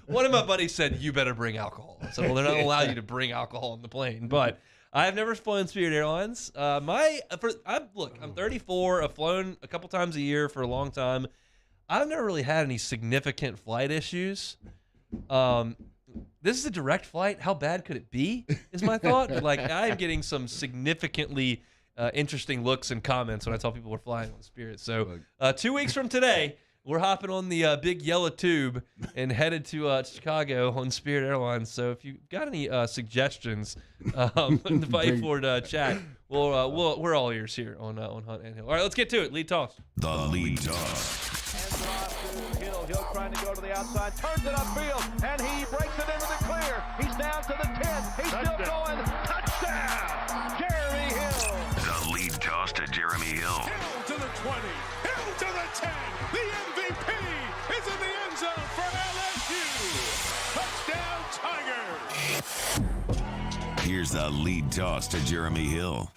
One of my buddies said, "You better bring alcohol." I said, "Well, they're not gonna allow you to bring alcohol on the plane." But I've never flown Spirit Airlines. I'm 34. I've flown a couple times a year for a long time. I've never really had any significant flight issues. This is a direct flight. How bad could it be? Is my thought. But like, I'm getting some significantly interesting looks and comments when I tell people we're flying on Spirit. So 2 weeks from today, we're hopping on the big yellow tube and headed to Chicago on Spirit Airlines. So if you've got any suggestions in the Bayou Ford chat, we're all ears here on Hunt and Hill. All right, let's get to it. Lead toss. The lead toss. Hill trying to go to the outside, turns it upfield, and he breaks it into the clear. He's down to the 10. He's still going. Touchdown, Jeremy Hill. The lead toss to Jeremy Hill. Hill to the 20. Hill to the 10. The MVP is in the end zone for LSU. Touchdown, Tigers. Here's the lead toss to Jeremy Hill.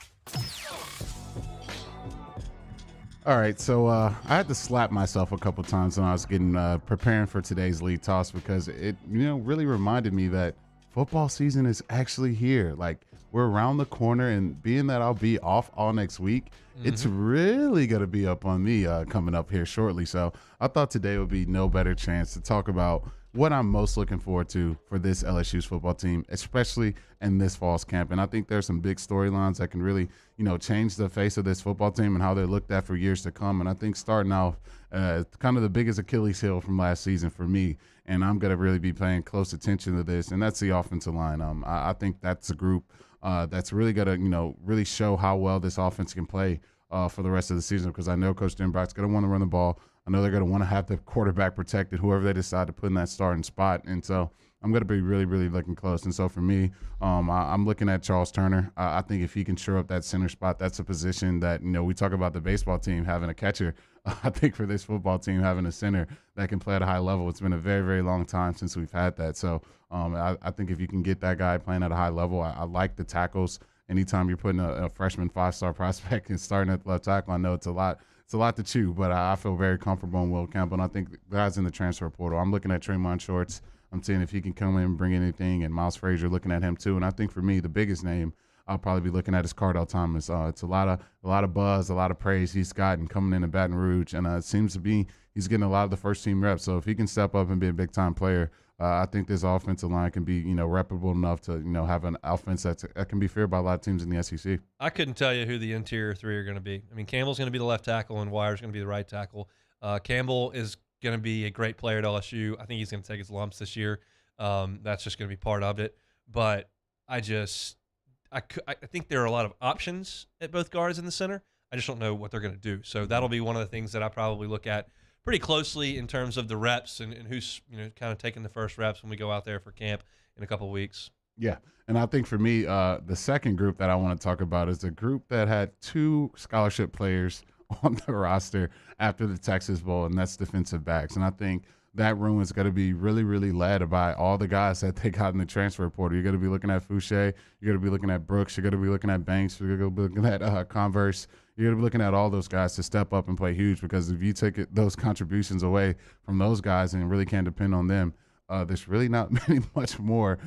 All right, so I had to slap myself a couple times when I was getting preparing for today's lead toss, because it really reminded me that football season is actually here. Like, we're around the corner, and being that I'll be off all next week, it's really going to be up on me coming up here shortly. So I thought today would be no better chance to talk about what I'm most looking forward to for this LSU's football team, especially in this fall's camp. And I think there's some big storylines that can really, change the face of this football team and how they're looked at for years to come. And I think starting off, kind of the biggest Achilles heel from last season for me, and I'm going to really be paying close attention to this, and that's the offensive line. I think that's a group that's really going to, really show how well this offense can play for the rest of the season, because I know Coach Denbrock's going to want to run the ball. I know they're going to want to have the quarterback protected, whoever they decide to put in that starting spot. And so I'm going to be really, really looking close. And so for me, I'm looking at Charles Turner. I think if he can shore up that center spot, that's a position that, we talk about the baseball team having a catcher. I think for this football team, having a center that can play at a high level, it's been a very, very long time since we've had that. So I think if you can get that guy playing at a high level, I like the tackles. Anytime you're putting a freshman 5-star prospect and starting at the left tackle, I know it's a lot to chew, but I feel very comfortable in Will Campbell. And I think guys in the transfer portal, I'm looking at Tremont Shorts. I'm seeing if he can come in and bring anything, and Miles Frazier looking at him too. And I think for me, the biggest name I'll probably be looking at is Cardell Thomas. It's a lot of buzz, a lot of praise he's gotten coming into Baton Rouge, and it seems to be he's getting a lot of the first team reps. So if he can step up and be a big time player, I think this offensive line can be reputable enough to have an offense that can be feared by a lot of teams in the SEC. I couldn't tell you who the interior three are going to be. I mean, Campbell's going to be the left tackle, and Wire's going to be the right tackle. Campbell is going to be a great player at LSU. I think he's going to take his lumps this year. That's just going to be part of it. But I think there are a lot of options at both guards in the center. I just don't know what they're going to do. So that'll be one of the things that I probably look at pretty closely in terms of the reps and who's kind of taking the first reps when we go out there for camp in a couple of weeks. Yeah, and I think for me, the second group that I want to talk about is the group that had 2 scholarship players on the roster after the Texas Bowl, and that's defensive backs. And I think that room is going to be really, really led by all the guys that they got in the transfer portal. You're going to be looking at Fouché. You're going to be looking at Brooks. You're going to be looking at Banks. You're going to be looking at Converse. You're going to be looking at all those guys to step up and play huge, because if you take those contributions away from those guys and really can't depend on them, there's really not much more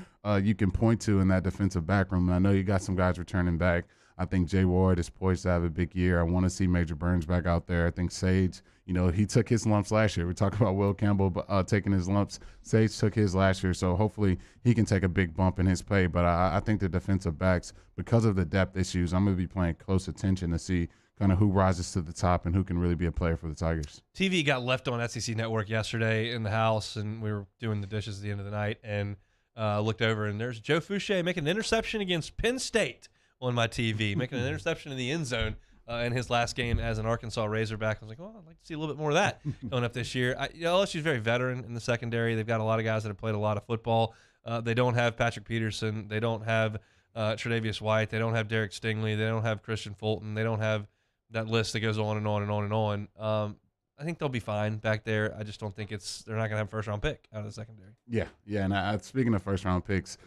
you can point to in that defensive back room. And I know you got some guys returning back. I think Jay Ward is poised to have a big year. I want to see Major Burns back out there. I think Sage, he took his lumps last year. We're talking about Will Campbell taking his lumps. Sage took his last year, so hopefully he can take a big bump in his play. But I think the defensive backs, because of the depth issues, I'm going to be paying close attention to see kind of who rises to the top and who can really be a player for the Tigers. TV got left on SEC Network yesterday in the house, and we were doing the dishes at the end of the night, and looked over, and there's Joe Fouché making an interception against Penn State on my TV, making an interception in the end zone in his last game as an Arkansas Razorback. I was like, well, I'd like to see a little bit more of that going up this year. LSU's very veteran in the secondary. They've got a lot of guys that have played a lot of football. They don't have Patrick Peterson. They don't have Tre'Davious White. They don't have Derek Stingley. They don't have Christian Fulton. They don't have that list that goes on and on and on and on. I think they'll be fine back there. I just don't think they're not going to have a first-round pick out of the secondary. Yeah. And speaking of first-round picks,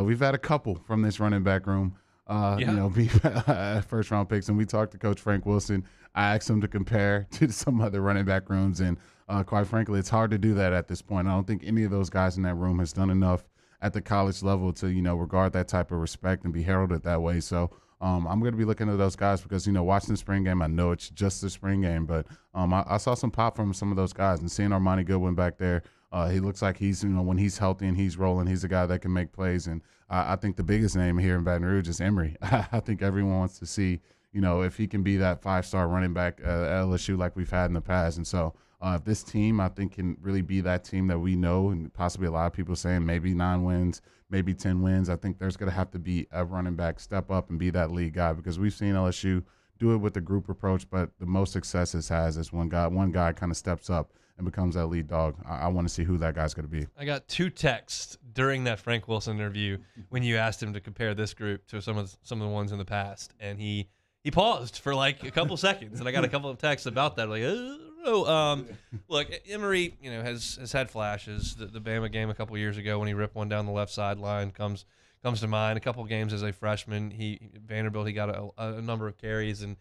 we've had a couple from this running back room. Be first-round picks, and we talked to Coach Frank Wilson. I asked him to compare to some other running back rooms, and quite frankly, it's hard to do that at this point. I don't think any of those guys in that room has done enough at the college level to, regard that type of respect and be heralded that way. So I'm going to be looking at those guys because, watching the spring game, I know it's just the spring game, but I saw some pop from some of those guys, and seeing Armani Goodwin back there, he looks like he's, when he's healthy and he's rolling, he's a guy that can make plays. And I think the biggest name here in Baton Rouge is Emory. I think everyone wants to see, if he can be that 5-star running back at LSU like we've had in the past. And so if this team, I think, can really be that team that we know, and possibly a lot of people saying maybe 9 wins, maybe 10 wins, I think there's going to have to be a running back step up and be that lead guy, because we've seen LSU do it with the group approach, but the most success it has is one guy kind of steps up and becomes that lead dog. I want to see who that guy's going to be. I got 2 texts during that Frank Wilson interview when you asked him to compare this group to some of the ones in the past, and he paused for like a couple seconds, and I got a couple of texts about that. Like, look, Emory, has had flashes. The Bama game a couple of years ago when he ripped one down the left sideline comes to mind. A couple of games as a freshman, Vanderbilt, he got a number of carries, and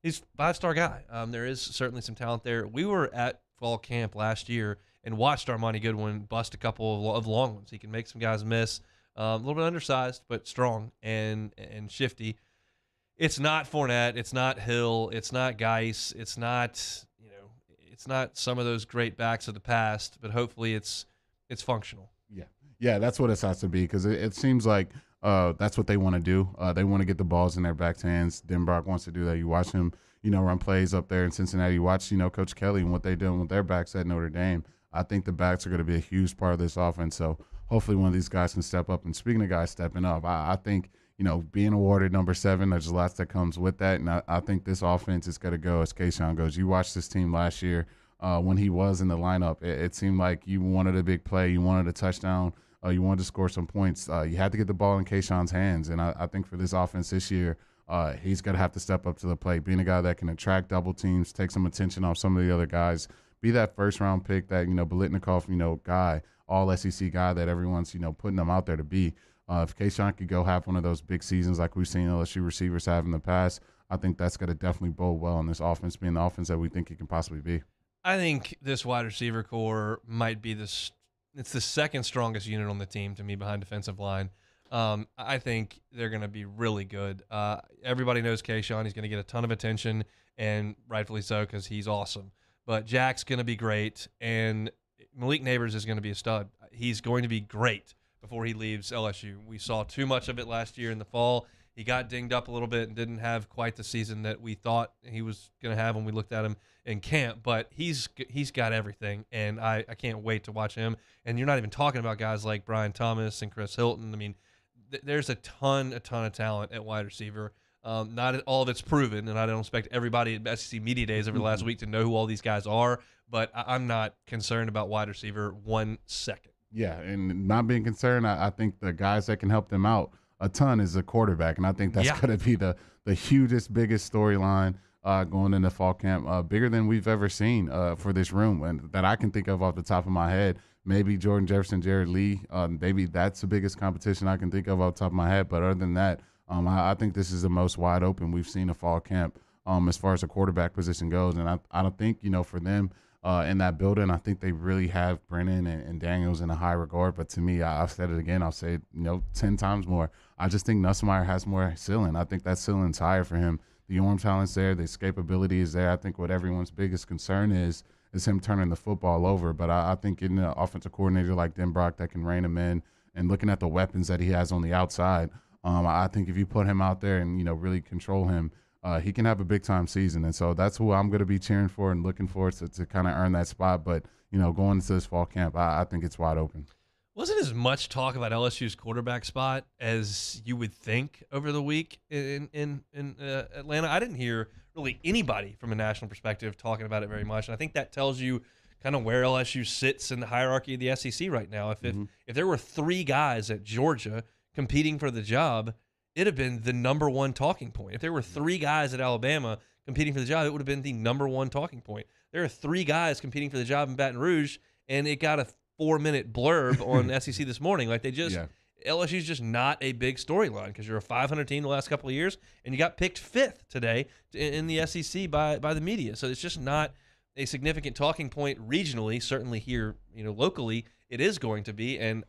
he's a 5-star guy. There is certainly some talent there. We were at fall camp last year and watched Armani Goodwin bust a couple of long ones. He can make some guys miss. A little bit undersized, but strong and shifty. It's not Fournette. It's not Hill. It's not Geis. It's not some of those great backs of the past. But hopefully, it's functional. Yeah, that's what it has to be, because it seems like that's what they want to do. They want to get the balls in their backs' hands. Denbrock wants to do that. You watch him, run plays up there in Cincinnati. You watch, Coach Kelly and what they're doing with their backs at Notre Dame. I think the backs are going to be a huge part of this offense. So hopefully one of these guys can step up. And speaking of guys stepping up, I think, being awarded number 7, there's lots that comes with that. And I think this offense is going to go as Kayshawn goes. You watched this team last year when he was in the lineup. It seemed like you wanted a big play. You wanted a touchdown. You wanted to score some points. You had to get the ball in Kayshawn's hands. And I think for this offense this year, he's going to have to step up to the plate, being a guy that can attract double teams, take some attention off some of the other guys, be that first-round pick that, Biletnikoff, guy, all SEC guy that everyone's, putting them out there to be. If Kayshawn could go have one of those big seasons like we've seen LSU receivers have in the past, I think that's going to definitely bode well in this offense, being the offense that we think it can possibly be. I think this wide receiver core might be it's the second strongest unit on the team to me behind defensive line. I think they're going to be really good. Everybody knows Kayshawn. He's going to get a ton of attention, and rightfully so because he's awesome. But Jack's going to be great, and Malik Neighbors is going to be a stud. He's going to be great before he leaves LSU. We saw too much of it last year in the fall. He got dinged up a little bit and didn't have quite the season that we thought he was going to have when we looked at him in camp. But he's got everything, and I can't wait to watch him. And you're not even talking about guys like Brian Thomas and Chris Hilton. I mean, there's a ton of talent at wide receiver. Not all of it's proven, and I don't expect everybody at SEC Media Days over the last week to know who all these guys are, but I'm not concerned about wide receiver 1 second. Yeah, and not being concerned, I think the guys that can help them out a ton is a quarterback, and I think that's going to be the hugest, biggest storyline going into fall camp, bigger than we've ever seen for this room, and that I can think of off the top of my head. Maybe Jordan Jefferson, Jared Lee, maybe that's the biggest competition I can think of off the top of my head, but other than that, I think this is the most wide open we've seen a fall camp as far as the quarterback position goes. And I don't think, for them in that building, I think they really have Brennan and Daniels in a high regard. But to me, I've said it again, I'll say it 10 times more. I just think Nussmeier has more ceiling. I think that ceiling's higher for him. The arm talent's there. The escapability is there. I think what everyone's biggest concern is him turning the football over. But I think in an offensive coordinator like Denbrock that can rein him in and looking at the weapons that he has on the outside, I think if you put him out there and, really control him, he can have a big-time season. And so that's who I'm going to be cheering for and looking for to kind of earn that spot. But, going into this fall camp, I think it's wide open. Wasn't as much talk about LSU's quarterback spot as you would think over the week in Atlanta. I didn't hear really anybody from a national perspective talking about it very much. And I think that tells you kind of where LSU sits in the hierarchy of the SEC right now. If there were 3 guys at Georgia competing for the job, it'd have been the number one talking point. If there were 3 guys at Alabama competing for the job, it would have been the number one talking point. There are 3 guys competing for the job in Baton Rouge, and it got a 4-minute blurb on SEC this morning. Like LSU's just not a big storyline because you're a 500 team the last couple of years, and you got picked 5th today in the SEC by the media. So it's just not a significant talking point regionally. Certainly here, locally, it is going to be. And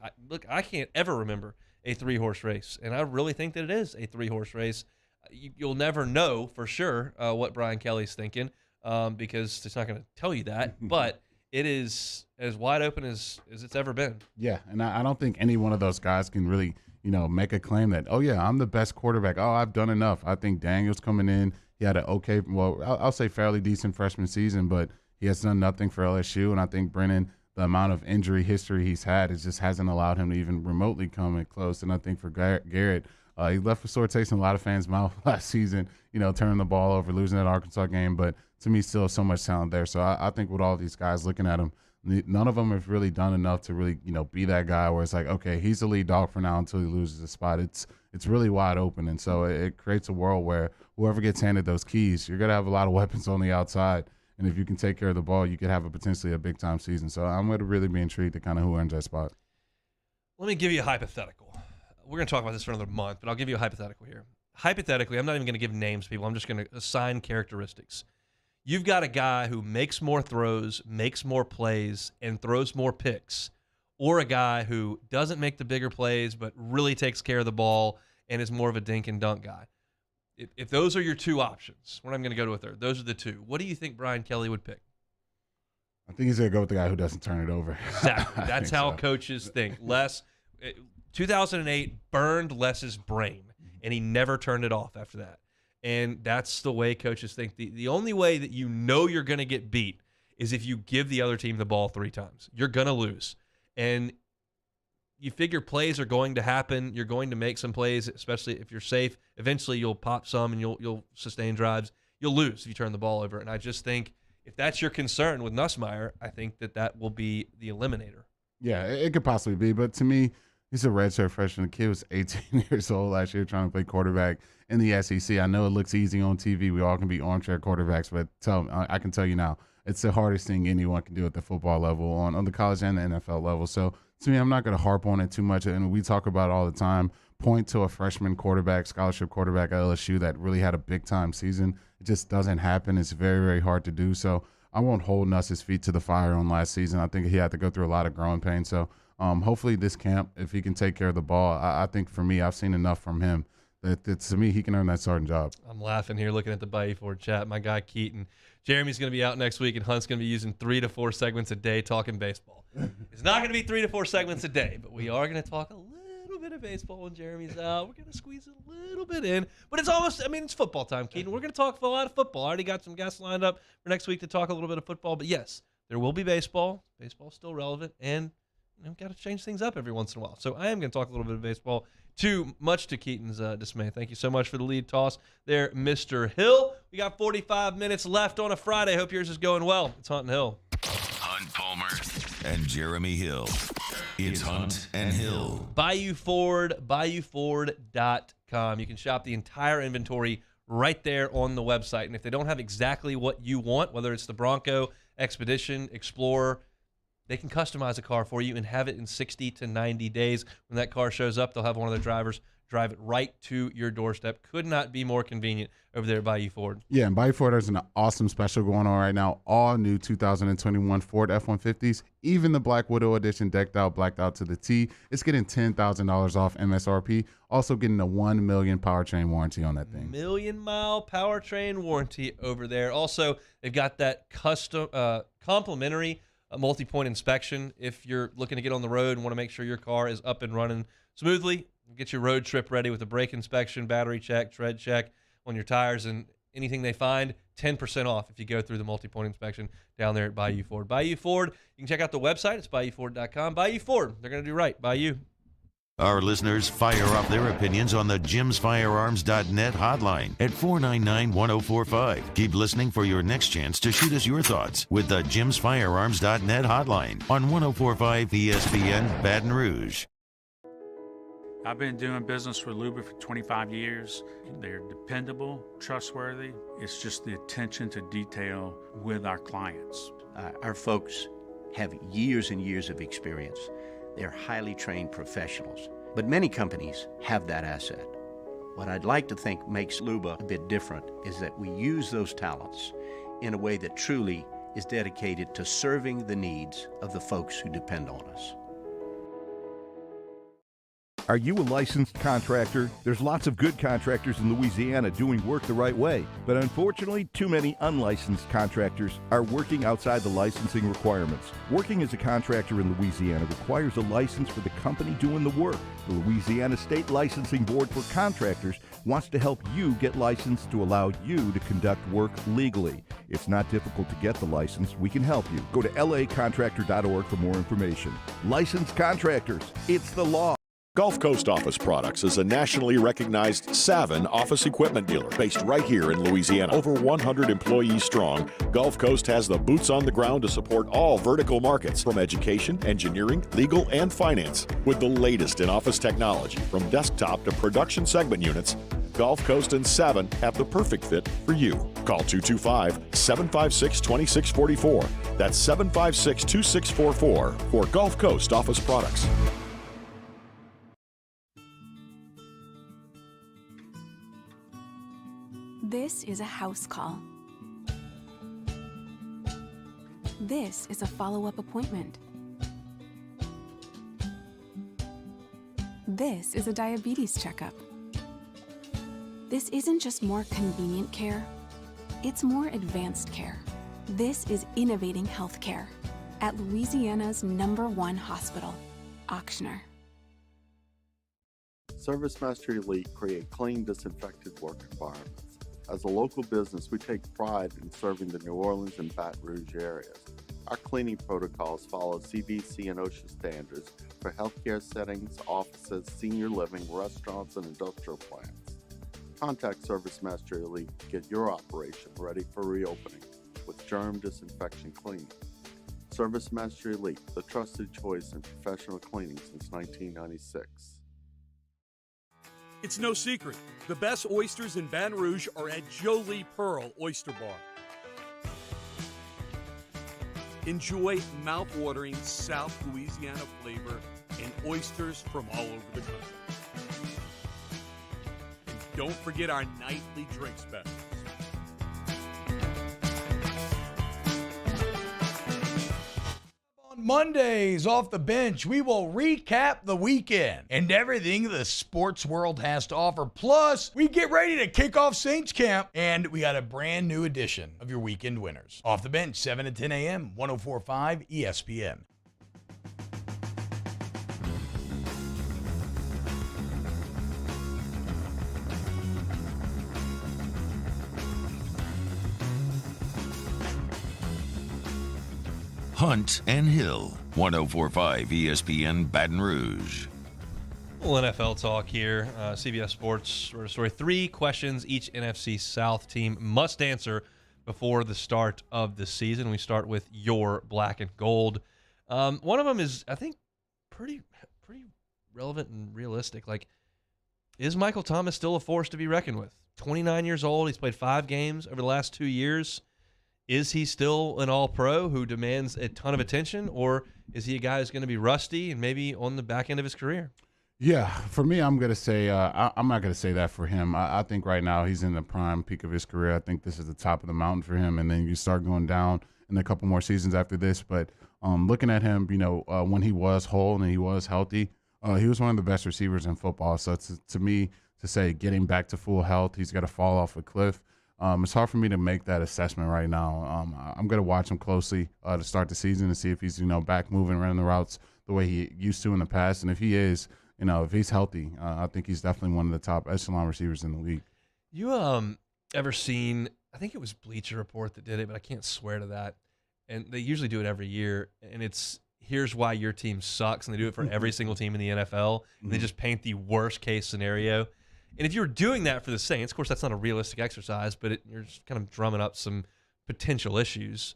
I can't ever remember a 3-horse race, and I really think that it is a 3-horse race. You'll never know for sure what Brian Kelly's thinking because it's not going to tell you that, but it is as wide open as it's ever been. Yeah, and I don't think any one of those guys can really, make a claim that, oh, yeah, I'm the best quarterback. Oh, I've done enough. I think Daniel's coming in. He had an okay, I'll say fairly decent freshman season, but he has done nothing for LSU, and I think Brennan, the amount of injury history he's had, it just hasn't allowed him to even remotely come in close. And I think for Garrett, he left a sore taste in a lot of fans' mouth last season, turning the ball over, losing that Arkansas game. But to me, still so much talent there. So I think with all these guys looking at him, none of them have really done enough to really, be that guy where it's like, okay, he's the lead dog for now until he loses a spot. It's really wide open. And so it creates a world where whoever gets handed those keys, you're going to have a lot of weapons on the outside. And if you can take care of the ball, you could have potentially a big-time season. So I'm going to really be intrigued to kind of who earns that spot. Let me give you a hypothetical. We're going to talk about this for another month, but I'll give you a hypothetical here. Hypothetically, I'm not even going to give names to people. I'm just going to assign characteristics. You've got a guy who makes more throws, makes more plays, and throws more picks, or a guy who doesn't make the bigger plays but really takes care of the ball and is more of a dink and dunk guy. If those are your 2 options, we're not going to go to a third. Those are the 2. What do you think Brian Kelly would pick? I think he's going to go with the guy who doesn't turn it over. Exactly. That's how coaches think. 2008 burned Les's brain, and he never turned it off after that. And that's the way coaches think. The only way that you're going to get beat is if you give the other team the ball 3 times. You're going to lose. And you figure plays are going to happen. You're going to make some plays, especially if you're safe. Eventually, you'll pop some and you'll sustain drives. You'll lose if you turn the ball over. And I just think if that's your concern with Nussmeier, I think that will be the eliminator. Yeah, it could possibly be. But to me, he's a redshirt freshman. The kid was 18 years old last year trying to play quarterback in the SEC. I know it looks easy on TV. We all can be armchair quarterbacks, but I can tell you now, it's the hardest thing anyone can do at the football level, on the college and the NFL level. So to me, I'm not going to harp on it too much. And we talk about it all the time. Point to a freshman quarterback, scholarship quarterback at LSU that really had a big-time season. It just doesn't happen. It's very, very hard to do. So I won't hold Nuss's feet to the fire on last season. I think he had to go through a lot of growing pains. So hopefully this camp, if he can take care of the ball, I think for me, I've seen enough from him that to me, he can earn that starting job. I'm laughing here looking at the Bayou Ford chat. My guy Keaton. Jeremy's going to be out next week, and Hunt's going to be using 3 to 4 segments a day talking baseball. It's not going to be 3 to 4 segments a day, but we are going to talk a little bit of baseball when Jeremy's out. We're going to squeeze a little bit in, but it's almost, it's football time, Keaton. We're going to talk a lot of football. I already got some guests lined up for next week to talk a little bit of football, but yes, there will be baseball. Baseball's still relevant, and we've got to change things up every once in a while. So I am going to talk a little bit of baseball, much to Keaton's dismay. Thank you so much for the lead toss there, Mr. Hill. We got 45 minutes left on a Friday. Hope yours is going well. It's Hunt and Hill. Hunt Palmer and Jeremy Hill. It's Hunt and Hill. Bayou Ford, BayouFord.com. You can shop the entire inventory right there on the website. And if they don't have exactly what you want, whether it's the Bronco, Expedition, Explorer, they can customize a car for you and have it in 60 to 90 days. When that car shows up, they'll have one of their drivers drive it right to your doorstep. Could not be more convenient over there at Bayou Ford. Yeah, and Bayou Ford has an awesome special going on right now. All new 2021 Ford F-150s, even the Black Widow Edition, decked out, blacked out to the T. It's getting $10,000 off MSRP. Also getting a 1 million powertrain warranty on that thing. 1 million mile powertrain warranty over there. Also, they've got that custom complimentary multi-point inspection. If you're looking to get on the road and want to make sure your car is up and running smoothly, get your road trip ready with a brake inspection, battery check, tread check on your tires, and anything they find, 10% off if you go through the multi-point inspection down there at Bayou Ford. Bayou Ford, you can check out the website. It's BayouFord.com. Bayou Ford, they're going to do right by you. Our listeners fire off their opinions on the jimsfirearms.net hotline at 499-1045. Keep listening for your next chance to shoot us your thoughts with the jimsfirearms.net hotline on 1045 ESPN Baton Rouge. I've been doing business with Luba for 25 years. They're dependable, trustworthy. It's just the attention to detail with our clients. Our folks have years and years of experience. They're highly trained professionals, but many companies have that asset. What I'd like to think makes Luba a bit different is that we use those talents in a way that truly is dedicated to serving the needs of the folks who depend on us. Are you a licensed contractor? There's lots of good contractors in Louisiana doing work the right way, but unfortunately, too many unlicensed contractors are working outside the licensing requirements. Working as a contractor in Louisiana requires a license for the company doing the work. The Louisiana State Licensing Board for Contractors wants to help you get licensed to allow you to conduct work legally. It's not difficult to get the license. We can help you. Go to lacontractor.org for more information. Licensed contractors, it's the law. Gulf Coast Office Products is a nationally recognized Savin office equipment dealer based right here in Louisiana. Over 100 employees strong, Gulf Coast has the boots on the ground to support all vertical markets, from education, engineering, legal, and finance. With the latest in office technology, from desktop to production segment units, Gulf Coast and Savin have the perfect fit for you. Call 225-756-2644. That's 756-2644 for Gulf Coast Office Products. This is a house call. This is a follow-up appointment. This is a diabetes checkup. This isn't just more convenient care, it's more advanced care. This is innovating healthcare at Louisiana's #1 hospital, Ochsner. ServiceMaster Elite create clean, disinfected work environments. As a local business, we take pride in serving the New Orleans and Baton Rouge areas. Our cleaning protocols follow CDC and OSHA standards for healthcare settings, offices, senior living, restaurants, and industrial plants. Contact ServiceMaster Elite to get your operation ready for reopening with germ disinfection cleaning. ServiceMaster Elite, the trusted choice in professional cleaning since 1996. It's no secret. The best oysters in Baton Rouge are at Jolie Pearl Oyster Bar. Enjoy mouth-watering South Louisiana flavor and oysters from all over the country. And don't forget our nightly drink specials. Mondays off the bench, we will recap the weekend and everything the sports world has to offer. Plus, we get ready to kick off Saints camp, and we got a brand new edition of your weekend winners. Off the bench, 7 to 10 a.m., 104.5 ESPN. Hunt and Hill, 104.5 ESPN Baton Rouge. Little NFL talk here. CBS Sports wrote a story. 3 questions each NFC South team must answer before the start of the season. We start with your black and gold. One of them is, I think, pretty relevant and realistic. Like, is Michael Thomas still a force to be reckoned with? 29 years old. He's played 5 games over the last 2 years. Is he still an all-pro who demands a ton of attention, or is he a guy who's going to be rusty and maybe on the back end of his career? Yeah, for me, I'm going to say I'm not going to say that for him. I think right now he's in the prime peak of his career. I think this is the top of the mountain for him, and then you start going down in a couple more seasons after this. But looking at him, when he was whole and he was healthy, he was one of the best receivers in football. So to me, to say getting back to full health, he's got to fall off a cliff. It's hard for me to make that assessment right now. I'm going to watch him closely to start the season and see if he's, back moving, running the routes the way he used to in the past. And if he is, if he's healthy, I think he's definitely one of the top echelon receivers in the league. You ever seen, I think it was Bleacher Report that did it, but I can't swear to that. And they usually do it every year. And it's, here's why your team sucks. And they do it for every single team in the NFL. And they just paint the worst case scenario. And if you're doing that for the Saints, of course, that's not a realistic exercise, but you're just kind of drumming up some potential issues.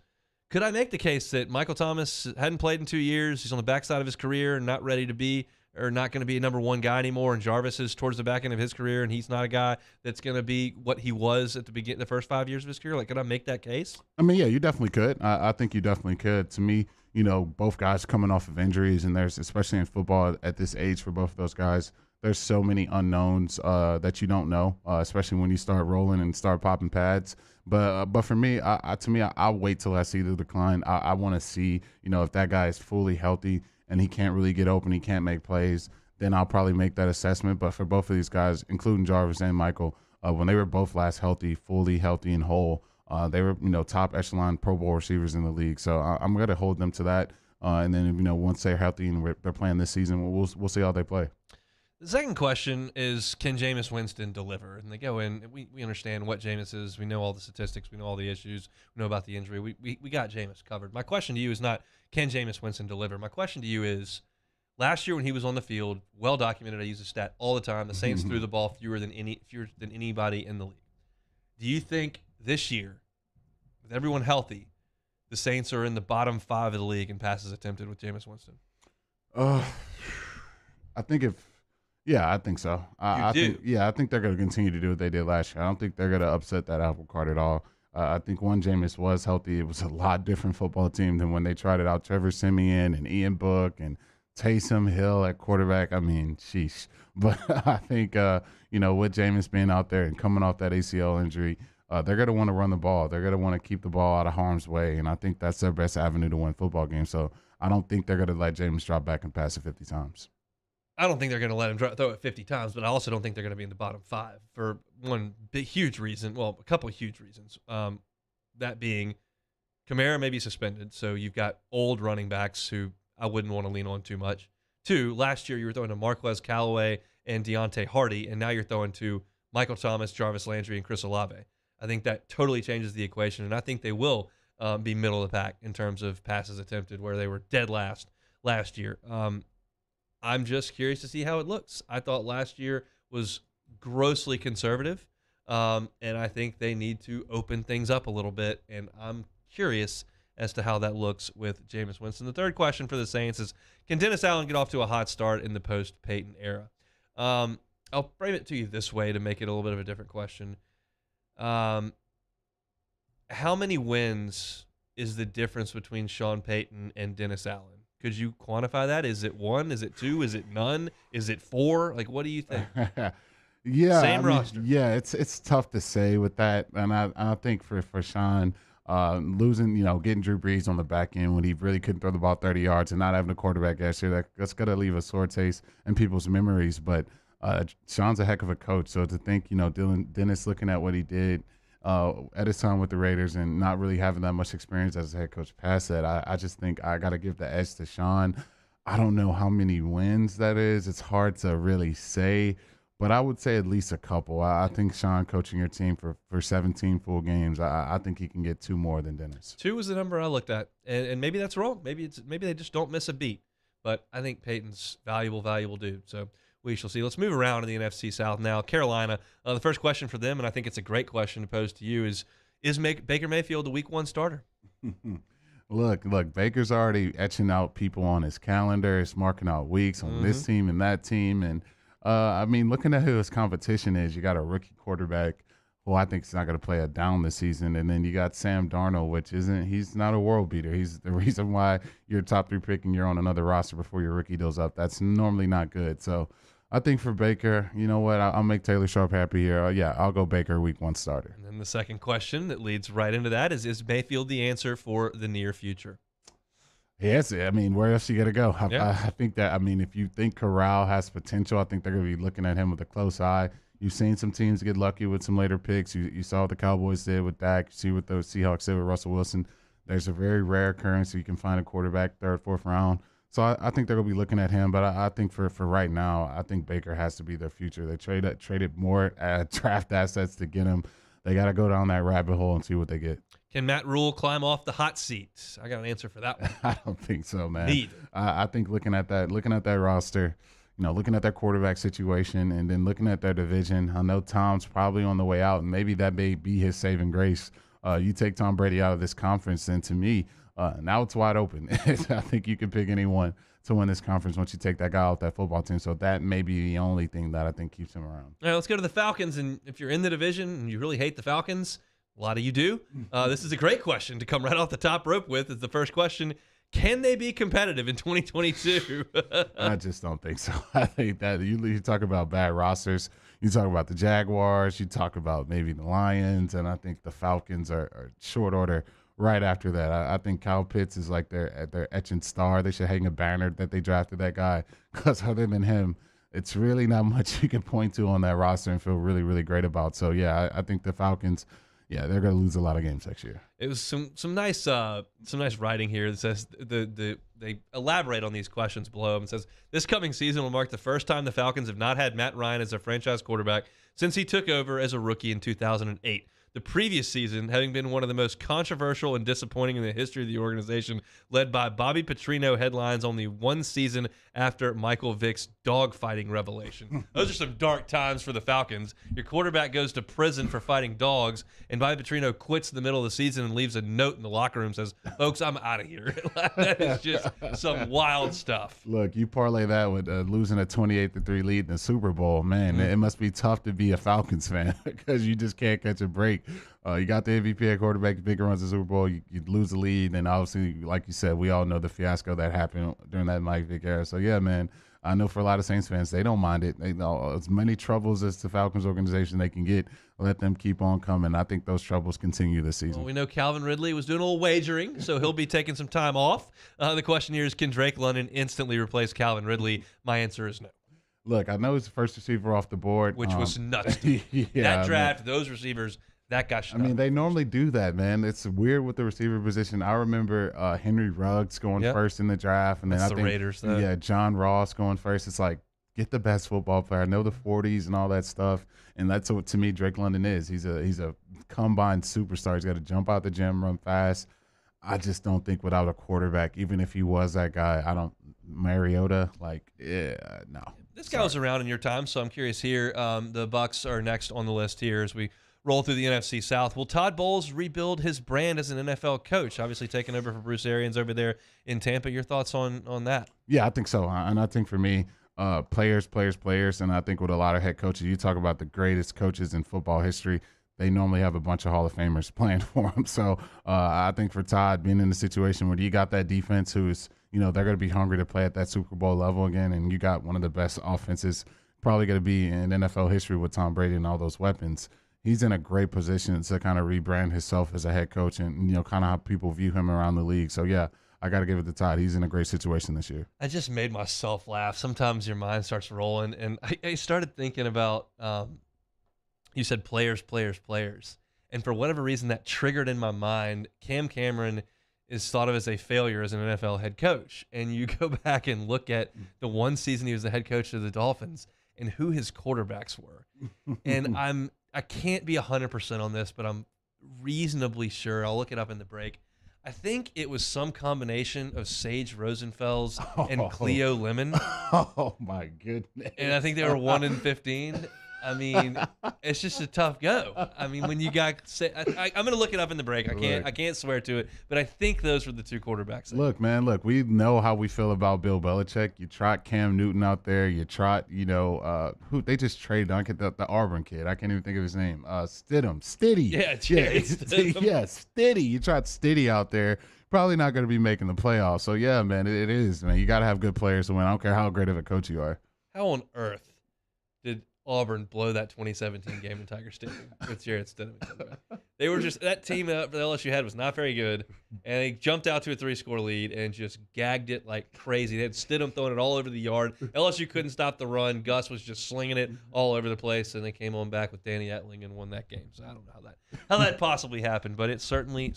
Could I make the case that Michael Thomas hadn't played in 2 years, he's on the backside of his career and not ready to be, or not going to be a number 1 guy anymore, and Jarvis is towards the back end of his career, and he's not a guy that's going to be what he was at the first 5 years of his career? Like, could I make that case? I mean, yeah, you definitely could. I think you definitely could. To me, both guys coming off of injuries, and there's, especially in football at this age for both of those guys, there's so many unknowns that you don't know, especially when you start rolling and start popping pads. But for me, I'll wait till I see the decline. I want to see, if that guy is fully healthy and he can't really get open, he can't make plays, then I'll probably make that assessment. But for both of these guys, including Jarvis and Michael, when they were both last healthy, fully healthy and whole, they were, top echelon Pro Bowl receivers in the league. So I'm going to hold them to that. And then, once they're healthy and they're playing this season, we'll see how they play. The second question is, can Jameis Winston deliver? And they go in, we understand what Jameis is. We know all the statistics. We know all the issues. We know about the injury. We got Jameis covered. My question to you is not, can Jameis Winston deliver? My question to you is, last year when he was on the field, well documented, I use the stat all the time, the Saints threw the ball fewer than anybody in the league. Do you think this year, with everyone healthy, the Saints are in the bottom 5 of the league in passes attempted with Jameis Winston? Yeah, I think so. I think they're going to continue to do what they did last year. I don't think they're going to upset that apple cart at all. I think when Jameis was healthy, it was a lot different football team than when they tried it out. Trevor Siemian and Ian Book and Taysom Hill at quarterback. I mean, sheesh. But I think, with Jameis being out there and coming off that ACL injury, they're going to want to run the ball. They're going to want to keep the ball out of harm's way, and I think that's their best avenue to win football games. So I don't think they're going to let Jameis drop back and pass it 50 times. I don't think they're going to let him throw it 50 times, but I also don't think they're going to be in the bottom 5 for one big, huge reason. Well, a couple of huge reasons. That being, Kamara may be suspended, so you've got old running backs who I wouldn't want to lean on too much. 2, last year you were throwing to Marquez Callaway and Deontay Hardy, and now you're throwing to Michael Thomas, Jarvis Landry, and Chris Olave. I think that totally changes the equation, and I think they will be middle of the pack in terms of passes attempted, where they were dead last year. I'm just curious to see how it looks. I thought last year was grossly conservative, and I think they need to open things up a little bit, and I'm curious as to how that looks with Jameis Winston. The third question for the Saints is, can Dennis Allen get off to a hot start in the post-Peyton era? I'll frame it to you this way to make it a little bit of a different question. How many wins is the difference between Sean Payton and Dennis Allen? Could you quantify that? Is it 1? Is it 2? Is it none? Is it 4? Like, what do you think? Yeah, same roster. Yeah, it's tough to say with that, and I think for Sean, Losing, getting Drew Brees on the back end when he really couldn't throw the ball 30 yards and not having a quarterback last year, that's going to leave a sore taste in people's memories. But Sean's a heck of a coach. So to think, Dennis looking at what he did at his time with the Raiders and not really having that much experience as a head coach past that, I just think I got to give the edge to Sean. I don't know how many wins that is. It's hard to really say. But I would say at least a couple. I think Sean coaching your team for 17 full games, I think he can get 2 more than Dennis. 2 was the number I looked at, and maybe that's wrong. Maybe they just don't miss a beat. But I think Peyton's valuable dude. So we shall see. Let's move around in the NFC South now. Carolina, the first question for them, and I think it's a great question to pose to you, is Baker Mayfield a Week 1 starter? Look, Baker's already etching out people on his calendar. He's marking out weeks on this team and that team, and looking at who his competition is, you got a rookie quarterback who I think is not going to play a down this season. And then you got Sam Darnold, he's not a world beater. He's the reason why you're a top 3 pick and you're on another roster before your rookie deal's up. That's normally not good. So I think for Baker, you know what? I'll make Taylor Sharp happy here. I'll go Baker Week 1 starter. And then the second question that leads right into that is Mayfield the answer for the near future? Yes, where else you got to go? I think that, if you think Corral has potential, I think they're going to be looking at him with a close eye. You've seen some teams get lucky with some later picks. You saw what the Cowboys did with Dak. You see what the Seahawks did with Russell Wilson. There's a very rare occurrence you can find a quarterback 3rd, 4th round. So I think they're going to be looking at him. But I think for right now, I think Baker has to be their future. They traded more draft assets to get him. They got to go down that rabbit hole and see what they get. Can Matt Rule climb off the hot seat? I got an answer for that one. I don't think so, man. Neither. I think looking at that roster, looking at their quarterback situation, and then looking at their division, I know Tom's probably on the way out, and maybe that may be his saving grace. You take Tom Brady out of this conference, and to me, now it's wide open. I think you can pick anyone to win this conference once you take that guy off that football team. So that may be the only thing that I think keeps him around. All right, let's go to the Falcons. And if you're in the division and you really hate the Falcons, a lot of you do, this is a great question to come right off the top rope with. Is the first question: can they be competitive in 2022? I just don't think so. I think that you talk about bad rosters. You talk about the Jaguars. You talk about maybe the Lions. And I think the Falcons are short order right after that. I think Kyle Pitts is like their etching star. They should hang a banner that they drafted that guy, because other than him, it's really not much you can point to on that roster and feel really, really great about. So, yeah, I think the Falcons – they're going to lose a lot of games next year. It was some nice writing here that says they elaborate on these questions below and says this coming season will mark the first time the Falcons have not had Matt Ryan as their franchise quarterback since he took over as a rookie in 2008. The previous season having been one of the most controversial and disappointing in the history of the organization, led by Bobby Petrino headlines only 1 season after Michael Vick's dogfighting revelation. Those are some dark times for the Falcons. Your quarterback goes to prison for fighting dogs, and Bobby Petrino quits in the middle of the season and leaves a note in the locker room says, "Folks, I'm out of here." That is just some wild stuff. Look, you parlay that with losing a 28-3 lead in the Super Bowl. Man, it must be tough to be a Falcons fan because you just can't catch a break. You got the MVP at quarterback, Baker runs the Super Bowl, you lose the lead, and obviously, like you said, we all know the fiasco that happened during that Mike Vick era. So, yeah, man, I know for a lot of Saints fans, they don't mind it. They know as many troubles as the Falcons organization they can get, let them keep on coming. I think those troubles continue this season. Well, we know Calvin Ridley was doing a little wagering, so he'll be taking some time off. The question here is, can Drake London instantly replace Calvin Ridley? My answer is no. Look, I know he's the first receiver off the board. Which was nuts. That draft, those receivers, that got shut up. They normally do that, man. It's weird with the receiver position. I remember Henry Ruggs going first in the draft. And then I think Raiders, though. Yeah, John Ross going first. It's like, get the best football player. I know the 40s and all that stuff. And that's what, to me, Drake London is. He's a combined superstar. He's got to jump out the gym, run fast. I just don't think without a quarterback, even if he was that guy, Mariota, no. This guy was around in your time, so I'm curious here. The Bucs are next on the list here as we roll through the NFC South. Will Todd Bowles rebuild his brand as an NFL coach? Obviously taking over for Bruce Arians over there in Tampa. Your thoughts on that? Yeah, I think so. And I think for me, players. And I think with a lot of head coaches, you talk about the greatest coaches in football history, they normally have a bunch of Hall of Famers playing for them. So I think for Todd, being in the situation where you got that defense who's, they're going to be hungry to play at that Super Bowl level again, and you got one of the best offenses probably going to be in NFL history with Tom Brady and all those weapons. he's in a great position to kind of rebrand himself as a head coach and, kind of how people view him around the league. So, yeah, I got to give it to Todd. He's in a great situation this year. I just made myself laugh. Sometimes your mind starts rolling, and I started thinking about you said players. And for whatever reason, that triggered in my mind, Cam Cameron is thought of as a failure as an NFL head coach. And you go back and look at the one season he was the head coach of the Dolphins and who his quarterbacks were. And I can't be 100% on this, but I'm reasonably sure. I'll look it up in the break. I think it was some combination of Sage Rosenfels and Cleo Lemon. Oh, my goodness. And I think they were 1-15. I mean, it's just a tough go. I mean, when you got, I'm going to look it up in the break. I can't swear to it, but I think those were the two quarterbacks. Look, man, we know how we feel about Bill Belichick. You trot Cam Newton out there. You trot, who they just traded the Auburn kid. I can't even think of his name. Stiddy. Yeah, Stidham. Yeah, Stiddy. You trot Stiddy out there. Probably not going to be making the playoffs. So yeah, man, it is, man. You got to have good players to win. I don't care how great of a coach you are. How on earth did Auburn blow that 2017 game in Tiger Stadium with Jarrett Stidham? They were just, that team that LSU had was not very good, and they jumped out to a 3-score lead and just gagged it like crazy. They had Stidham throwing it all over the yard. LSU couldn't stop the run. Gus was just slinging it all over the place, and they came on back with Danny Etling and won that game. So I don't know how that possibly happened, but it certainly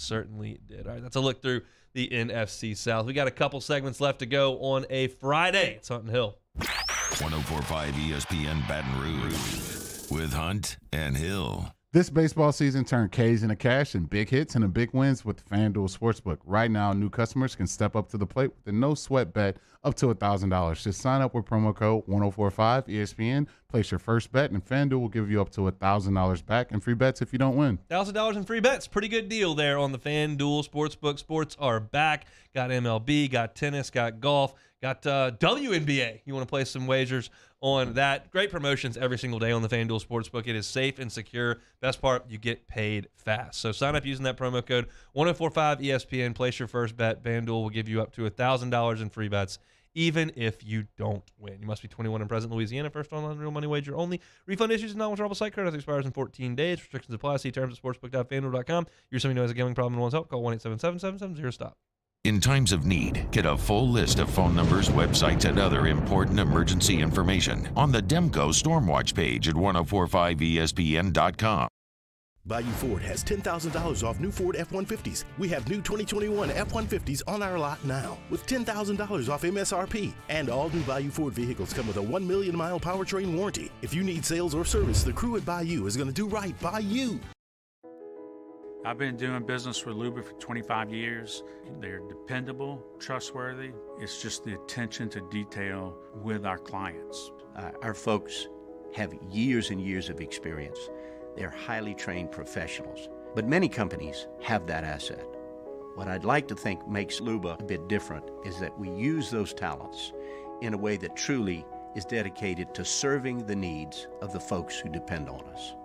did. All right, that's a look through the NFC South. We got a couple segments left to go on a Friday. It's Hunt and Hill. 104.5 ESPN Baton Rouge with Hunt and Hill. This baseball season, turn K's into cash and big hits into big wins with FanDuel Sportsbook. Right now, new customers can step up to the plate with a no-sweat bet up to $1,000. Just sign up with promo code 1045 ESPN, place your first bet, and FanDuel will give you up to $1,000 back and free bets if you don't win. $1,000 in free bets. Pretty good deal there on the FanDuel Sportsbook. Sports are back. Got MLB, got tennis, got golf, got WNBA. You want to play some wagers on that. Great promotions every single day on the FanDuel Sportsbook. It is safe and secure. Best part, you get paid fast. So sign up using that promo code 1045 ESPN. Place your first bet. FanDuel will give you up to $1,000 in free bets, even if you don't win. You must be 21 and present in Louisiana. First online real money wager only. Refund issues and non-withdrawable site credit expires in 14 days. Restrictions apply. See terms at sportsbook.fanduel.com. You're somebody who has a gambling problem and wants help. Call 1-877-770-STOP. In times of need, get a full list of phone numbers, websites, and other important emergency information on the Demco Stormwatch page at 1045ESPN.com. Bayou Ford has $10,000 off new Ford F-150s. We have new 2021 F-150s on our lot now with $10,000 off MSRP. And all new Bayou Ford vehicles come with a 1 million mile powertrain warranty. If you need sales or service, the crew at Bayou is going to do right by you. I've been doing business with Luba for 25 years. They're dependable, trustworthy. It's just the attention to detail with our clients. Our folks have years and years of experience. They're highly trained professionals, but many companies have that asset. What I'd like to think makes Luba a bit different is that we use those talents in a way that truly is dedicated to serving the needs of the folks who depend on us.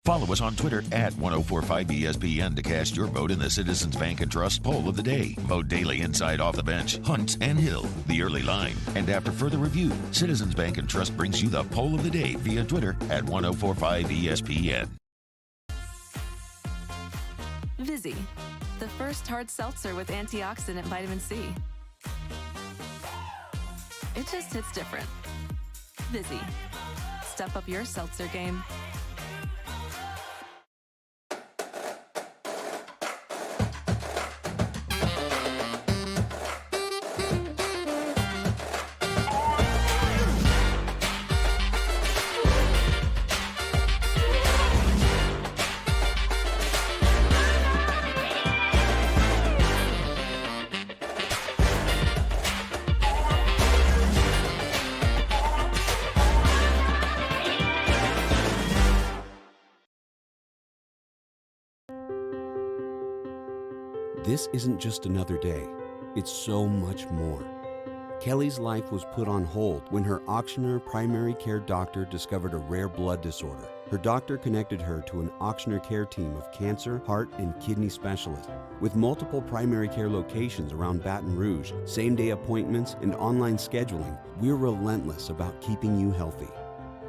Follow us on Twitter at 1045ESPN to cast your vote in the Citizens Bank and Trust poll of the day. Vote daily inside Off the Bench, Hunt and Hill, The Early Line. And after further review, Citizens Bank and Trust brings you the poll of the day via Twitter at 1045ESPN. Vizzy, the first hard seltzer with antioxidant vitamin C. It just hits different. Vizzy, step up your seltzer game. This isn't just another day. It's so much more. Kelly's life was put on hold when her auctioneer primary care doctor discovered a rare blood disorder. Her doctor connected her to an auctioneer care team of cancer, heart, and kidney specialists. With multiple primary care locations around Baton Rouge, same-day appointments, and online scheduling, we're relentless about keeping you healthy.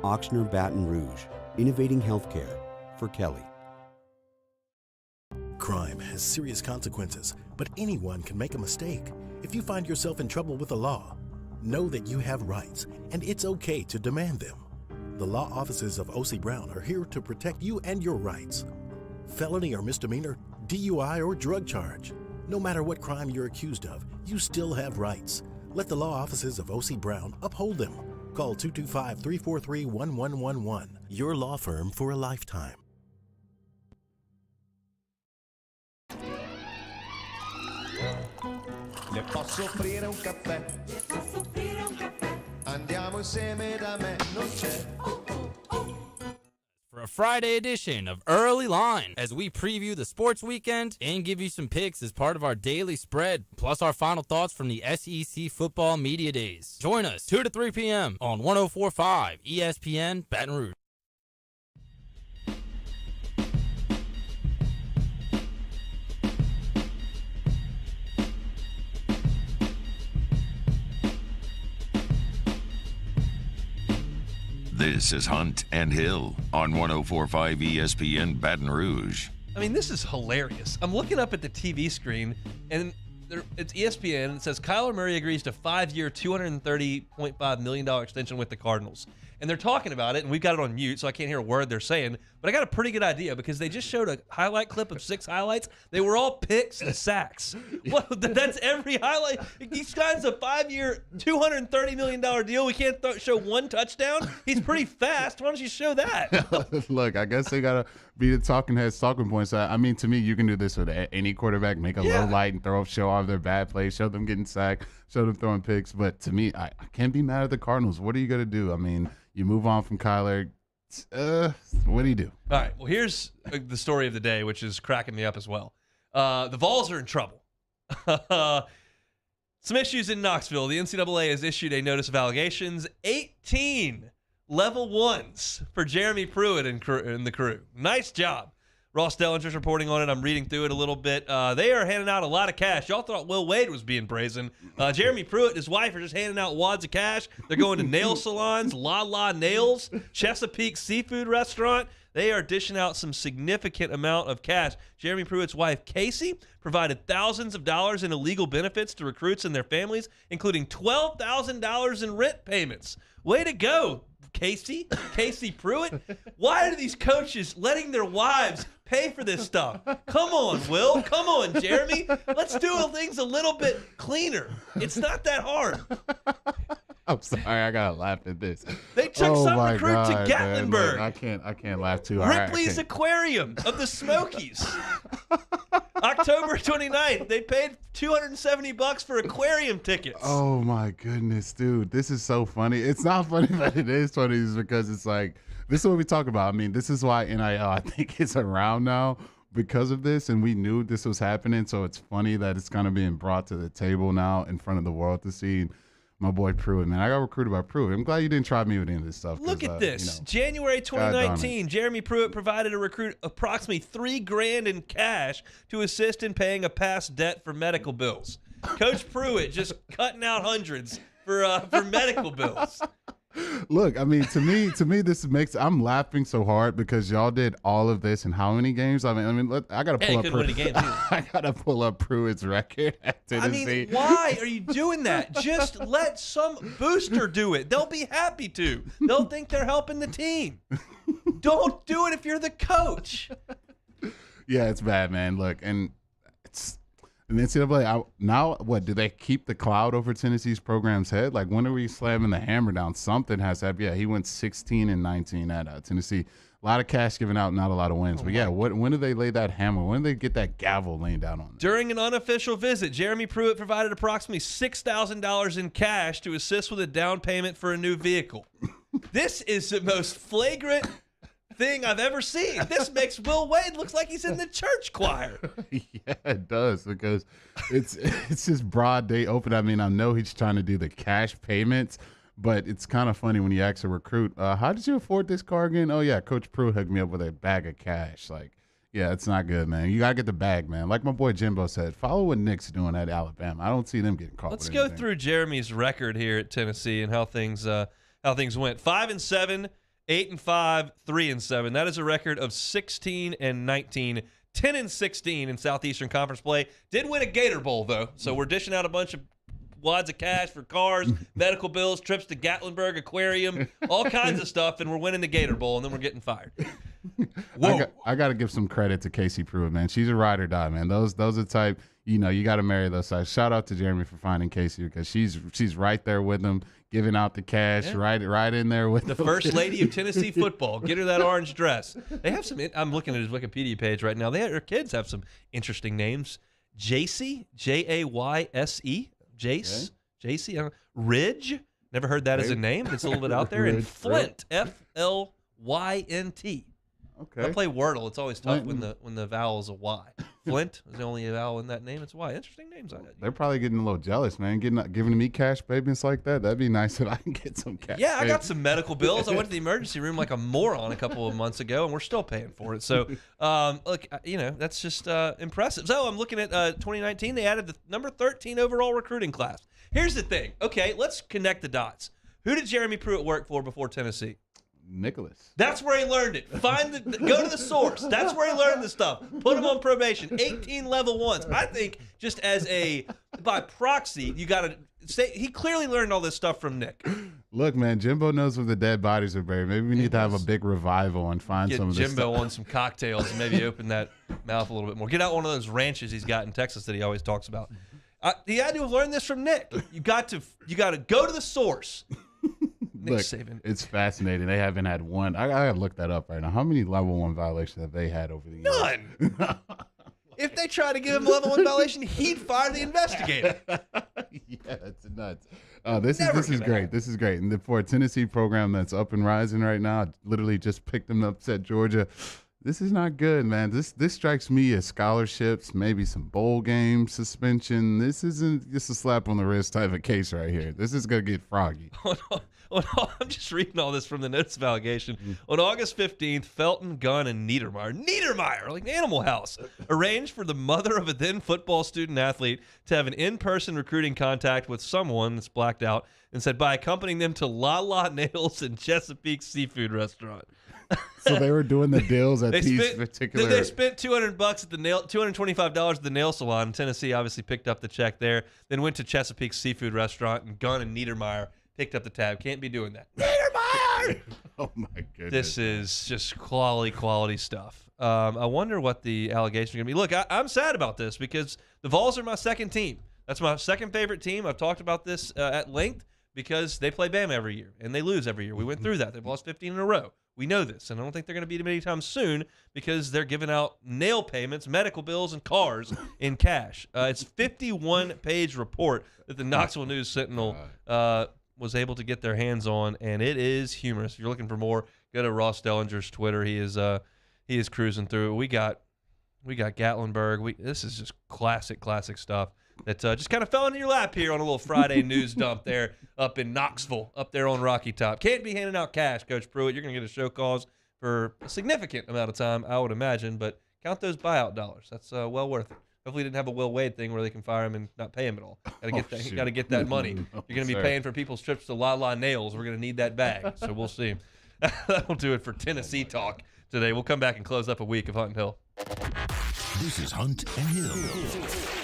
Auctioneer Baton Rouge. innovating healthcare for Kelly. Crime has serious consequences, but anyone can make a mistake. If you find yourself in trouble with the law, know that you have rights, and it's okay to demand them. The law offices of O.C. Brown are here to protect you and your rights. Felony or misdemeanor, DUI or drug charge. No matter what crime you're accused of, you still have rights. Let the law offices of O.C. Brown uphold them. Call 225-343-1111. Your law firm for a lifetime. Le posso offrire un caffè? Andiamo insieme da me, non c'è. For a Friday edition of Early Line, as we preview the sports weekend and give you some picks as part of our daily spread, plus our final thoughts from the SEC football media days. Join us 2 to 3 p.m. on 104.5 ESPN Baton Rouge. This is Hunt and Hill on 104.5 ESPN Baton Rouge. I mean, this is hilarious. I'm looking up at the TV screen, and it's ESPN, and it says Kyler Murray agrees to 5-year, $230.5 million extension with the Cardinals. And they're talking about it, and we've got it on mute, so I can't hear a word they're saying. But I got a pretty good idea because they just showed a highlight clip of 6 highlights. They were all picks and sacks. Well, that's every highlight. He's got a 5-year, $230 million deal. We can't show one touchdown. He's pretty fast. Why don't you show that? Look, I guess they got to be the talking heads, talking points. I mean, to me, you can do this with any quarterback. Make a low light and show off their bad plays, show them getting sacked, show them throwing picks. But to me, I can't be mad at the Cardinals. What are you going to do? I mean, you move on from Kyler. What do you do? All right. Well, here's the story of the day, which is cracking me up as well. The Vols are in trouble. Some issues in Knoxville. The NCAA has issued a notice of allegations. 18 level 1s for Jeremy Pruitt and the crew. Nice job. Ross Dellinger's reporting on it. I'm reading through it a little bit. They are handing out a lot of cash. Y'all thought Will Wade was being brazen. Jeremy Pruitt and his wife are just handing out wads of cash. They're going to nail salons, La La Nails, Chesapeake Seafood Restaurant. They are dishing out some significant amount of cash. Jeremy Pruitt's wife, Casey, provided thousands of dollars in illegal benefits to recruits and their families, including $12,000 in rent payments. Way to go, Casey Pruitt. Why are these coaches letting their wives pay for this stuff? Come on, Will. Come on, Jeremy. Let's do things a little bit cleaner. It's not that hard. I'm sorry, I gotta laugh at this. They took some recruit to Gatlinburg. Look, I can't laugh too hard. Ripley's Aquarium of the Smokies. October 29th, they paid $270 for aquarium tickets. Oh my goodness, dude. This is so funny. It's not funny, but it is funny because it's like, this is what we talk about. I mean, this is why NIL, I think, is around now because of this, and we knew this was happening, so it's funny that it's kind of being brought to the table now in front of the world to see. My boy Pruitt, man. I got recruited by Pruitt. I'm glad you didn't try me with any of this stuff. Look at this. January 2019, Jeremy Pruitt provided a recruit approximately $3,000 in cash to assist in paying a past debt for medical bills. Coach Pruitt just cutting out hundreds for medical bills. Look, I mean, to me, this makes. I'm laughing so hard because y'all did all of this in how many games? I mean, I gotta pull up. I gotta pull up Pruitt's record at Tennessee. I mean, why are you doing that? Just let some booster do it. They'll be happy to. They'll think they're helping the team. Don't do it if you're the coach. Yeah, it's bad, man. Look, and it's. And the NCAA, now what, do they keep the cloud over Tennessee's program's head? Like, when are we slamming the hammer down? Something has to happen. Yeah, he went 16-19 at Tennessee. A lot of cash given out, not a lot of wins. But, yeah, when do they lay that hammer? When do they get that gavel laying down on them? During an unofficial visit, Jeremy Pruitt provided approximately $6,000 in cash to assist with a down payment for a new vehicle. This is the most flagrant thing I've ever seen. This makes Will Wade look like he's in the church choir. Yeah, it does, because it's just broad day open. I mean, I know he's trying to do the cash payments, but it's kind of funny when you ask a recruit, how did you afford this car again? Oh, yeah, Coach Pruitt hooked me up with a bag of cash. Like, yeah, it's not good, man. You got to get the bag, man. Like my boy Jimbo said, follow what Nick's doing at Alabama. I don't see them getting caught. Let's go through Jeremy's record here at Tennessee and how things went. 5-7 8-5, 3-7. That is a record of 16-19, 10-16 in Southeastern Conference play. Did win a Gator Bowl, though, so we're dishing out a bunch of wads of cash for cars, medical bills, trips to Gatlinburg Aquarium, all kinds of stuff, and we're winning the Gator Bowl, and then we're getting fired. Whoa. I got to give some credit to Casey Pruitt, man. She's a ride or die, man. Those are the type, you got to marry those sides. Shout out to Jeremy for finding Casey because she's right there with them, giving out the cash, right in there with the first lady of Tennessee football. Get her that orange dress. They have some. I'm looking at his Wikipedia page right now. Her kids have some interesting names. Jayce, Jayse, Jace, Jayce. Ridge. Never heard that as a name. It's a little bit out there. And Flint, Flynt. Okay. I play Wordle. It's always tough when the vowel is a Y. Flint is the only vowel in that name. It's Y. Interesting names. They're probably getting a little jealous, man. Giving me cash payments like that. That'd be nice if I can get some cash. Yeah, I got some medical bills. I went to the emergency room like a moron a couple of months ago, and we're still paying for it. So, look, that's just impressive. So I'm looking at 2019. They added the number 13 overall recruiting class. Here's the thing. Okay, let's connect the dots. Who did Jeremy Pruitt work for before Tennessee? Nicholas. That's where he learned it. Go to the source. That's where he learned the stuff. Put him on probation. 18 level ones. I think just by proxy, you got to say he clearly learned all this stuff from Nick. Look, man, Jimbo knows where the dead bodies are buried. Maybe we need to have a big revival and find some of this Jimbo stuff. on some cocktails and maybe open that mouth a little bit more. Get out one of those ranches he's got in Texas that he always talks about. He had to have learned this from Nick. You got to go to the source. Look, it's fascinating. They haven't had one. I got to look that up right now. How many level 1 violations have they had over the years? None. If they tried to give him a level 1 violation, he'd fire the investigator. Yeah, it's nuts. This is great. This is great. And for a Tennessee program that's up and rising right now, I literally just picked them up at Georgia. This is not good, man. This strikes me as scholarships, maybe some bowl game suspension. This isn't just a slap on the wrist type of case right here. This is going to get froggy. I'm just reading all this from the notice of allegation. On August 15th, Felton, Gunn, and Niedermeyer, like Animal House, arranged for the mother of a then football student athlete to have an in-person recruiting contact with someone that's blacked out and said by accompanying them to La La Nails and Chesapeake Seafood Restaurant. So they were doing the deals at these particular. They spent $200 at the $225 at the nail salon. Tennessee obviously picked up the check there. Then went to Chesapeake Seafood Restaurant, and Gunn and Niedermeyer picked up the tab. Can't be doing that. Niedermeyer! Oh my goodness! This is just quality stuff. I wonder what the allegations are going to be. Look, I'm sad about this because the Vols are my second team. That's my second favorite team. I've talked about this at length because they play Bama every year and they lose every year. We went through that. They've lost 15 in a row. We know this, and I don't think they're going to beat them anytime soon because they're giving out nail payments, medical bills, and cars in cash. It's a 51-page report that the Knoxville News Sentinel was able to get their hands on, and it is humorous. If you're looking for more, go to Ross Dellinger's Twitter. He is cruising through it. We got Gatlinburg. This is just classic stuff that just kind of fell into your lap here on a little Friday news dump there up in Knoxville, up there on Rocky Top. Can't be handing out cash, Coach Pruitt. You're going to get a show cause for a significant amount of time, I would imagine, but count those buyout dollars. That's well worth it. Hopefully, he didn't have a Will Wade thing where they can fire him and not pay him at all. Got to get that money. You're going to be paying for people's trips to La La Nails. We're going to need that bag, so we'll see. That'll do it for Tennessee talk today. We'll come back and close up a week of Hunt and Hill. This is Hunt and Hill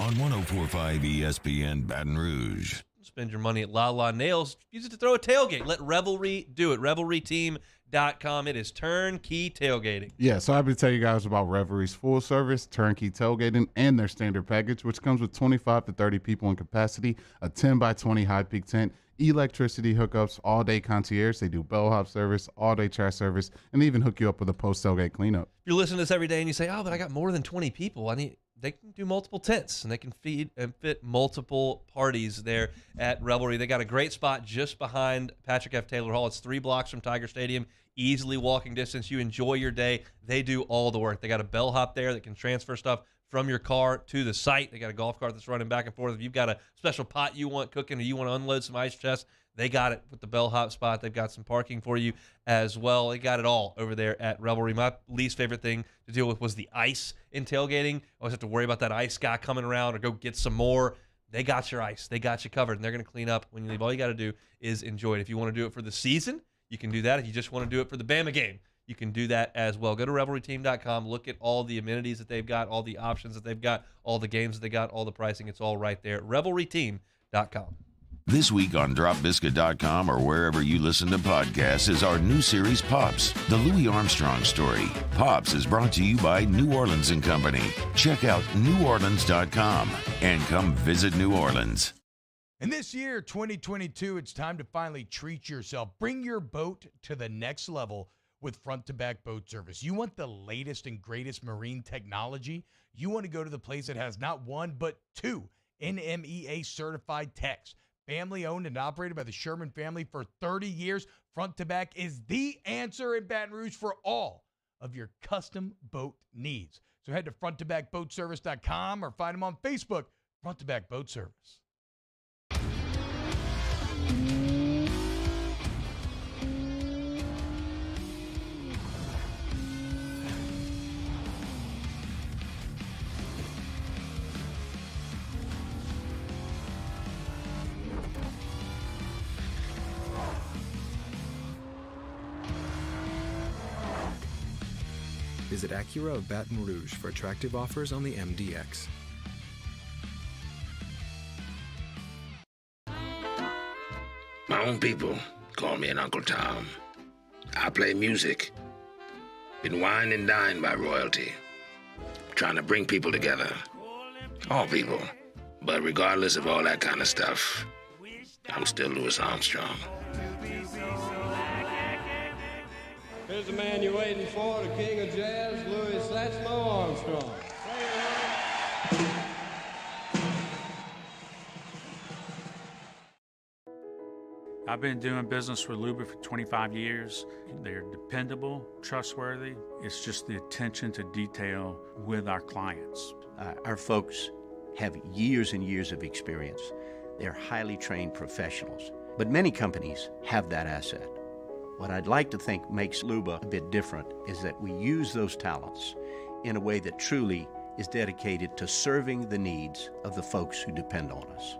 on 104.5 ESPN Baton Rouge. Spend your money at La La Nails. Use it to throw a tailgate. Let Revelry do it. RevelryTeam.com. It is turnkey tailgating. Yeah, so I'm going to tell you guys about Revelry's full service turnkey tailgating and their standard package, which comes with 25 to 30 people in capacity, a 10 by 20 high peak tent, electricity hookups, all-day concierge. They do bellhop service, all-day trash service, and even hook you up with a post-tailgate cleanup. If you're listening to this every day and you say, oh, but I got more than 20 people, they can do multiple tents, and they can feed and fit multiple parties there at Revelry. They got a great spot just behind Patrick F. Taylor Hall. It's 3 blocks from Tiger Stadium, easily walking distance. You enjoy your day. They do all the work. They got a bellhop there that can transfer stuff from your car to the site. They got a golf cart that's running back and forth. If you've got a special pot you want cooking or you want to unload some ice chests, they got it with the bellhop spot. They've got some parking for you as well. They got it all over there at Revelry. My least favorite thing to deal with was the ice in tailgating. I always have to worry about that ice guy coming around or go get some more. They got your ice. They got you covered, and they're going to clean up when you leave. All you got to do is enjoy it. If you want to do it for the season, you can do that. If you just want to do it for the Bama game, you can do that as well. Go to revelryteam.com. Look at all the amenities that they've got, all the options that they've got, all the games that they got, all the pricing. It's all right there. revelryteam.com. This week on dropbiscuit.com or wherever you listen to podcasts is our new series, Pops, the Louis Armstrong story. Pops is brought to you by New Orleans & Company. Check out neworleans.com and come visit New Orleans. And this year, 2022, it's time to finally treat yourself. Bring your boat to the next level with front-to-back boat service. You want the latest and greatest marine technology? You want to go to the place that has not one, but two NMEA certified techs. Family owned and operated by the Sherman family for 30 years. Front to Back is the answer in Baton Rouge for all of your custom boat needs. So head to fronttobackboatservice.com or find them on Facebook, Front to Back Boat Service. Visit Acura of Baton Rouge for attractive offers on the MDX. My own people call me an Uncle Tom. I play music. Been wined and dined by royalty. Trying to bring people together. All people. But regardless of all that kind of stuff, I'm still Louis Armstrong. Here's the man you're waiting for, the king of jazz, Louis Armstrong. I've been doing business with Luba for 25 years. They're dependable, trustworthy. It's just the attention to detail with our clients. Our folks have years and years of experience. They're highly trained professionals. But many companies have that asset. What I'd like to think makes Luba a bit different is that we use those talents in a way that truly is dedicated to serving the needs of the folks who depend on us.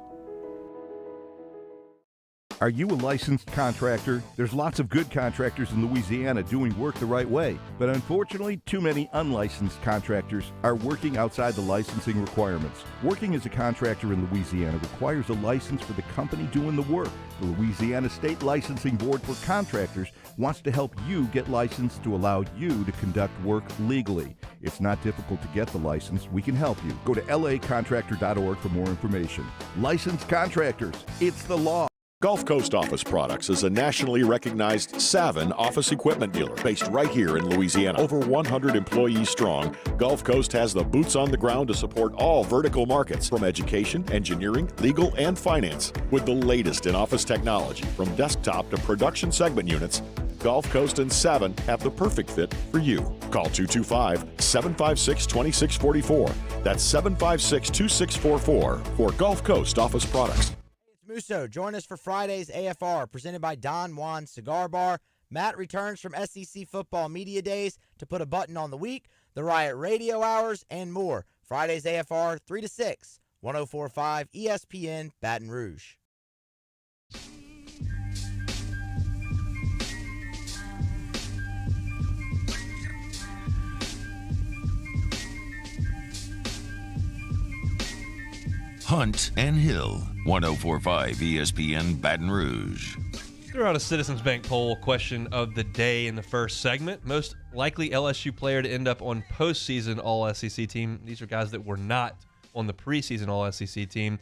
Are you a licensed contractor? There's lots of good contractors in Louisiana doing work the right way, but unfortunately, too many unlicensed contractors are working outside the licensing requirements. Working as a contractor in Louisiana requires a license for the company doing the work. The Louisiana State Licensing Board for Contractors wants to help you get licensed to allow you to conduct work legally. It's not difficult to get the license. We can help you. Go to lacontractor.org for more information. Licensed contractors, it's the law. Gulf Coast Office Products is a nationally recognized Savin office equipment dealer based right here in Louisiana. Over 100 employees strong, Gulf Coast has the boots on the ground to support all vertical markets from education, engineering, legal, and finance. With the latest in office technology from desktop to production segment units, Gulf Coast and Savin have the perfect fit for you. Call 225-756-2644. That's 756-2644 for Gulf Coast Office Products. Musso, join us for Friday's AFR, presented by Don Juan Cigar Bar. Matt returns from SEC Football Media Days to put a button on the week, the Riot Radio Hours, and more. Friday's AFR, 3 to 6, 104.5 ESPN, Baton Rouge. Hunt and Hill, 104.5 ESPN Baton Rouge. Threw out a Citizens Bank poll question of the day in the first segment. Most likely LSU player to end up on postseason All-SEC team. These are guys that were not on the preseason All-SEC team.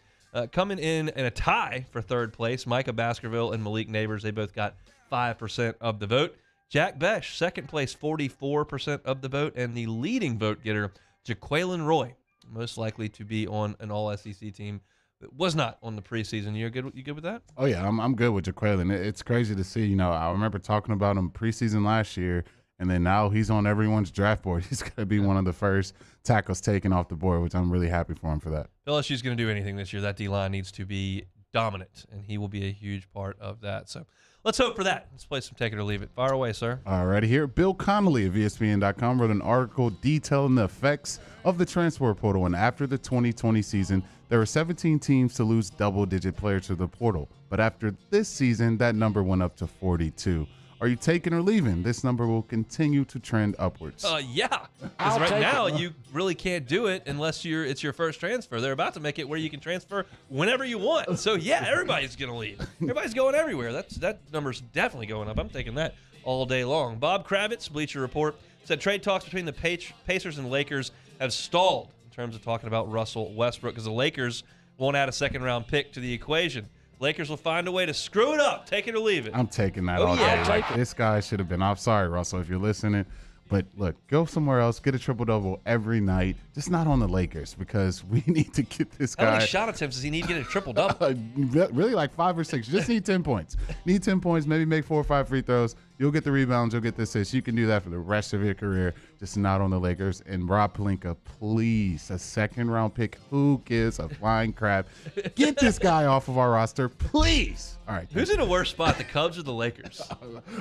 Coming in a tie for third place, Micah Baskerville and Malik Neighbors, they both got 5% of the vote. Jack Besh, second place, 44% of the vote. And the leading vote getter, Jaquelin Roy, most likely to be on an All-SEC team that was not on the preseason. You good with that? Oh, yeah, I'm good with Jaquelin. It's crazy to see. You know, I remember talking about him preseason last year, and then now he's on everyone's draft board. He's going to be one of the first tackles taken off the board, which I'm really happy for him for that. LSU's going to do anything this year. That D-line needs to be dominant, and he will be a huge part of that. So let's hope for that. Let's play some Take It or Leave It. Fire away, sir. All righty here. Bill Connolly of ESPN.com wrote an article detailing the effects of the transfer portal. And after the 2020 season, there were 17 teams to lose double-digit players to the portal. But after this season, that number went up to 42. Are you taking or leaving? This number will continue to trend upwards. Yeah. Because right now you really can't do it unless it's your first transfer. They're about to make it where you can transfer whenever you want. So yeah, everybody's gonna leave. Everybody's going everywhere. That number's definitely going up. I'm taking that all day long. Bob Kravitz, Bleacher Report, said trade talks between the Pacers and Lakers have stalled in terms of talking about Russell Westbrook because the Lakers won't add a second-round pick to the equation. Lakers will find a way to screw it up. Take it or leave it. I'm taking that all day. Like, this guy should have been off. Sorry, Russell, if you're listening. But look, go somewhere else. Get a triple-double every night. Just not on the Lakers because we need to get this guy. How many shot attempts does he need to get a triple-double? Really like 5 or 6. You just need 10 points. Need 10 points, maybe make 4 or 5 free throws. You'll get the rebounds. You'll get the assists. You can do that for the rest of your career, just not on the Lakers. And Rob Pelinka, please, a second-round pick. Who gives a flying crap? Get this guy off of our roster, please. All right. Who's in a worse spot, the Cubs or the Lakers?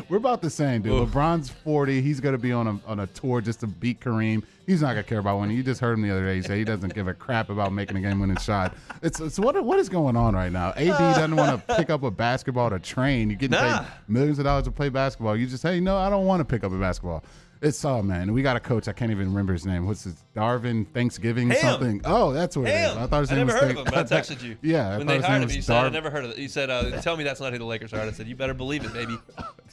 We're about the same, dude. Oof. LeBron's 40. He's going to be on a tour just to beat Kareem. He's not going to care about winning. You just heard him the other day. He said he doesn't give a crap about making a game-winning shot. It's what is going on right now? AD doesn't want to pick up a basketball to train. You're getting paid millions of dollars to play basketball. You just, hey, no, I don't want to pick up a basketball. It's man. We got a coach. I can't even remember his name. What's his Darvin Thanksgiving something? Oh, that's what it is. I thought his name was. I never heard of him, but I texted you. Yeah, when they hired him, you said I never heard of it. You said, tell me that's not who the Lakers hired. I said, you better believe it, baby.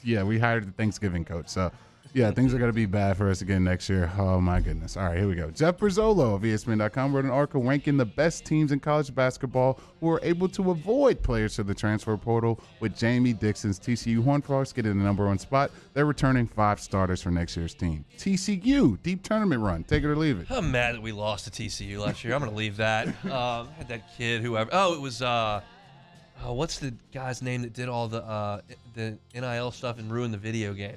Yeah, we hired the Thanksgiving coach. So, yeah, things are going to be bad for us again next year. Oh, my goodness. All right, here we go. Jeff Brizzolo of ESPN.com wrote an article ranking the best teams in college basketball who were able to avoid players to the transfer portal, with Jamie Dixon's TCU Horned Frogs getting the number 1 spot. They're returning 5 starters for next year's team. TCU, deep tournament run. Take it or leave it. I'm mad that we lost to TCU last year. I'm going to leave that. I had that kid, whoever. Oh, it was what's the guy's name that did all the NIL stuff and ruined the video game?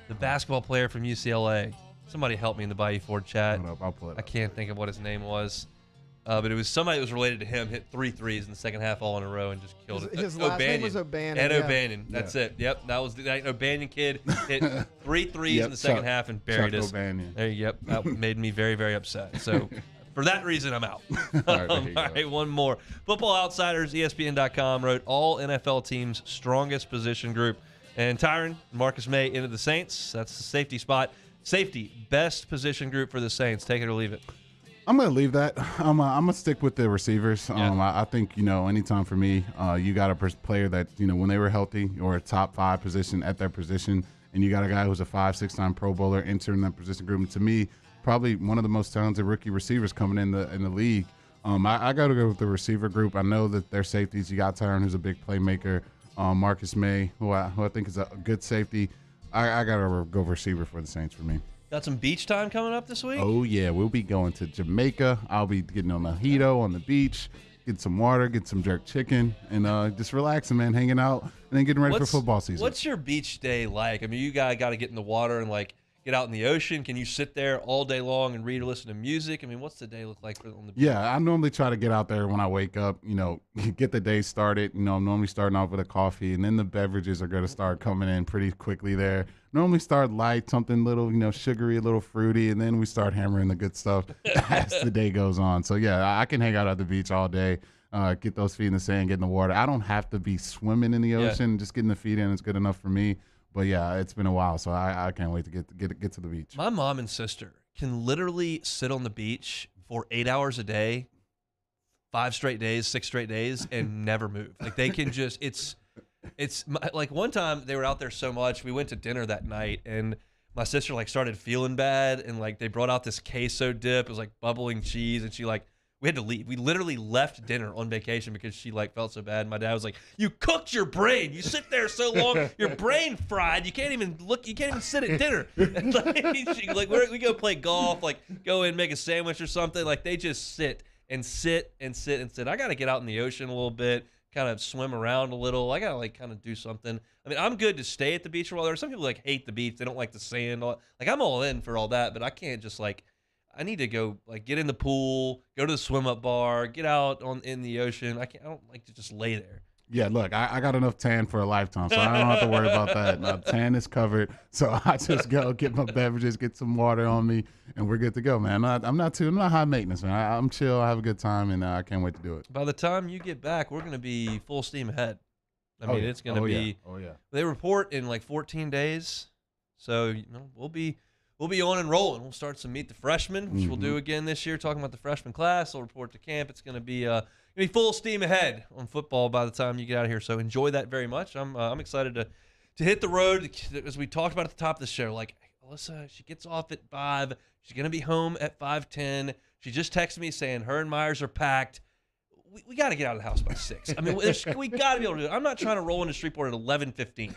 The basketball player from UCLA. Somebody help me in the Bayou Ford chat. I'll pull it up. I can't think of what his name was. But it was somebody that was related to him, hit 3 threes in the second half all in a row and just killed it. His last name was O'Bannon. Ed O'Bannon. That's it. Yep. That was the O'Bannon kid. Hit 3 threes in the second half and buried us. There you go. That made me very, very upset. So for that reason, I'm out. All right, one more. Football Outsiders, ESPN.com wrote all NFL teams' strongest position group. And Tyron, Marcus May into the Saints. That's the safety spot. Safety, best position group for the Saints. Take it or leave it. I'm going to leave that. I'm going to stick with the receivers. I think, anytime for me, you got a player that, when they were healthy or a top 5 position at their position, and you got a guy who's a 5-6-time Pro Bowler entering that position group. And to me, probably one of the most talented rookie receivers coming in the league. I got to go with the receiver group. I know that their safeties, you got Tyron, who's a big playmaker. Marcus May, who I think is a good safety. I got to go receiver for the Saints for me. Got some beach time coming up this week? Oh, yeah. We'll be going to Jamaica. I'll be getting on the mojito on the beach, get some water, get some jerk chicken, and just relaxing, man, hanging out, and then getting ready for football season. What's your beach day like? I mean, you got to get in the water and, get out in the ocean. Can you sit there all day long and read or listen to music? I mean, what's the day look like on the beach? Yeah, I normally try to get out there when I wake up, get the day started. I'm normally starting off with a coffee, and then the beverages are going to start coming in pretty quickly there. Normally start light, something little, sugary, a little fruity, and then we start hammering the good stuff as the day goes on. So, yeah, I can hang out at the beach all day, get those feet in the sand, get in the water. I don't have to be swimming in the ocean. Just getting the feet in is good enough for me. But, yeah, it's been a while, so I can't wait to get to the beach. My mom and sister can literally sit on the beach for 8 hours a day, 5 straight days, 6 straight days, and never move. They can just – it's like one time they were out there so much, we went to dinner that night, and my sister, started feeling bad, and, they brought out this queso dip. It was, bubbling cheese, and she, we had to leave. We literally left dinner on vacation because she felt so bad. And my dad was like, "You cooked your brain. You sit there so long, your brain fried. You can't even look. You can't even sit at dinner." And we go play golf, go in, make a sandwich or something. They just sit and sit and sit and sit. I got to get out in the ocean a little bit, kind of swim around a little. I got to kind of do something. I mean, I'm good to stay at the beach for a while. There are some people hate the beach. They don't like the sand. I'm all in for all that, but I can't just I need to go get in the pool, go to the swim up bar, get out in the ocean. I don't like to just lay there. Yeah, look, I got enough tan for a lifetime, so I don't have to worry about that. Tan is covered, so I just go get my beverages, get some water on me, and we're good to go, man. I'm not high maintenance, man. I'm chill, I have a good time, and I can't wait to do it. By the time you get back, we're going to be full steam ahead. I mean, it's going to be. Oh yeah. They report in like 14 days, so we'll be on and rolling. We'll start some Meet the Freshmen, which we'll do again this year, talking about the freshman class. We'll report to camp. It's going to be full steam ahead on football by the time you get out of here. So enjoy that very much. I'm excited to hit the road, as we talked about at the top of the show. Like Alyssa, she gets off at 5. She's going to be home at 5:10. She just texted me saying her and Myers are packed. We got to get out of the house by 6. I mean, we got to be able to do it. I'm not trying to roll into Shreveport at 11:15.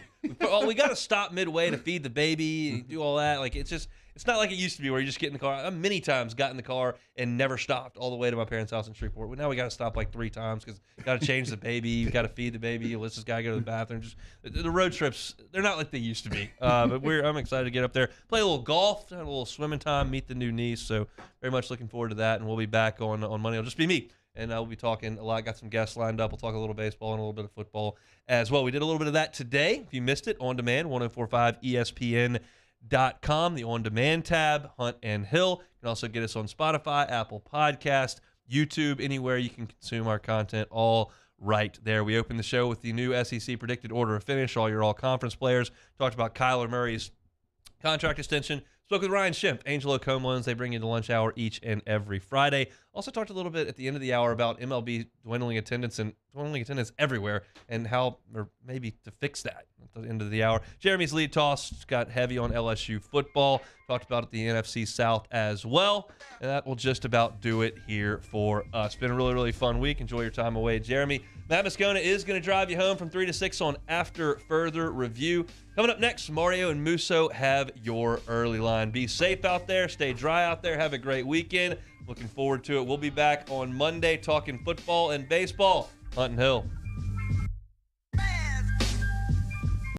We got to stop midway to feed the baby, do all that. Like, it's not like it used to be where you just get in the car. I've many times got in the car and never stopped all the way to my parents' house in Shreveport. Well, now we got to stop like 3 times because got to change the baby. You got to feed the baby. Let's just got to go to the bathroom. Just the road trips, they're not like they used to be. But I'm excited to get up there, play a little golf, have a little swimming time, meet the new niece. So very much looking forward to that. And we'll be back on Monday. It'll just be me. And we'll be talking a lot. Got some guests lined up. We'll talk a little baseball and a little bit of football as well. We did a little bit of that today. If you missed it, on demand, 1045ESPN.com, the on demand tab, Hunt and Hill. You can also get us on Spotify, Apple Podcast, YouTube, anywhere you can consume our content, all right there. We opened the show with the new SEC predicted order of finish, all your all-conference players. Talked about Kyler Murray's contract extension. Spoke with Ryan Schimpf, Angelo Comelones. They bring you the lunch hour each and every Friday. Also talked a little bit at the end of the hour about MLB dwindling attendance everywhere and how, or maybe to fix that at the end of the hour. Jeremy's lead toss got heavy on LSU football. Talked about the NFC South as well. And that will just about do it here for us. Been a really, really fun week. Enjoy your time away, Jeremy. Matt Moscona is going to drive you home from 3 to 6 on After Further Review. Coming up next, Mario and Musso have your early line. Be safe out there. Stay dry out there. Have a great weekend. Looking forward to it. We'll be back on Monday talking football and baseball. Hunt and Hill.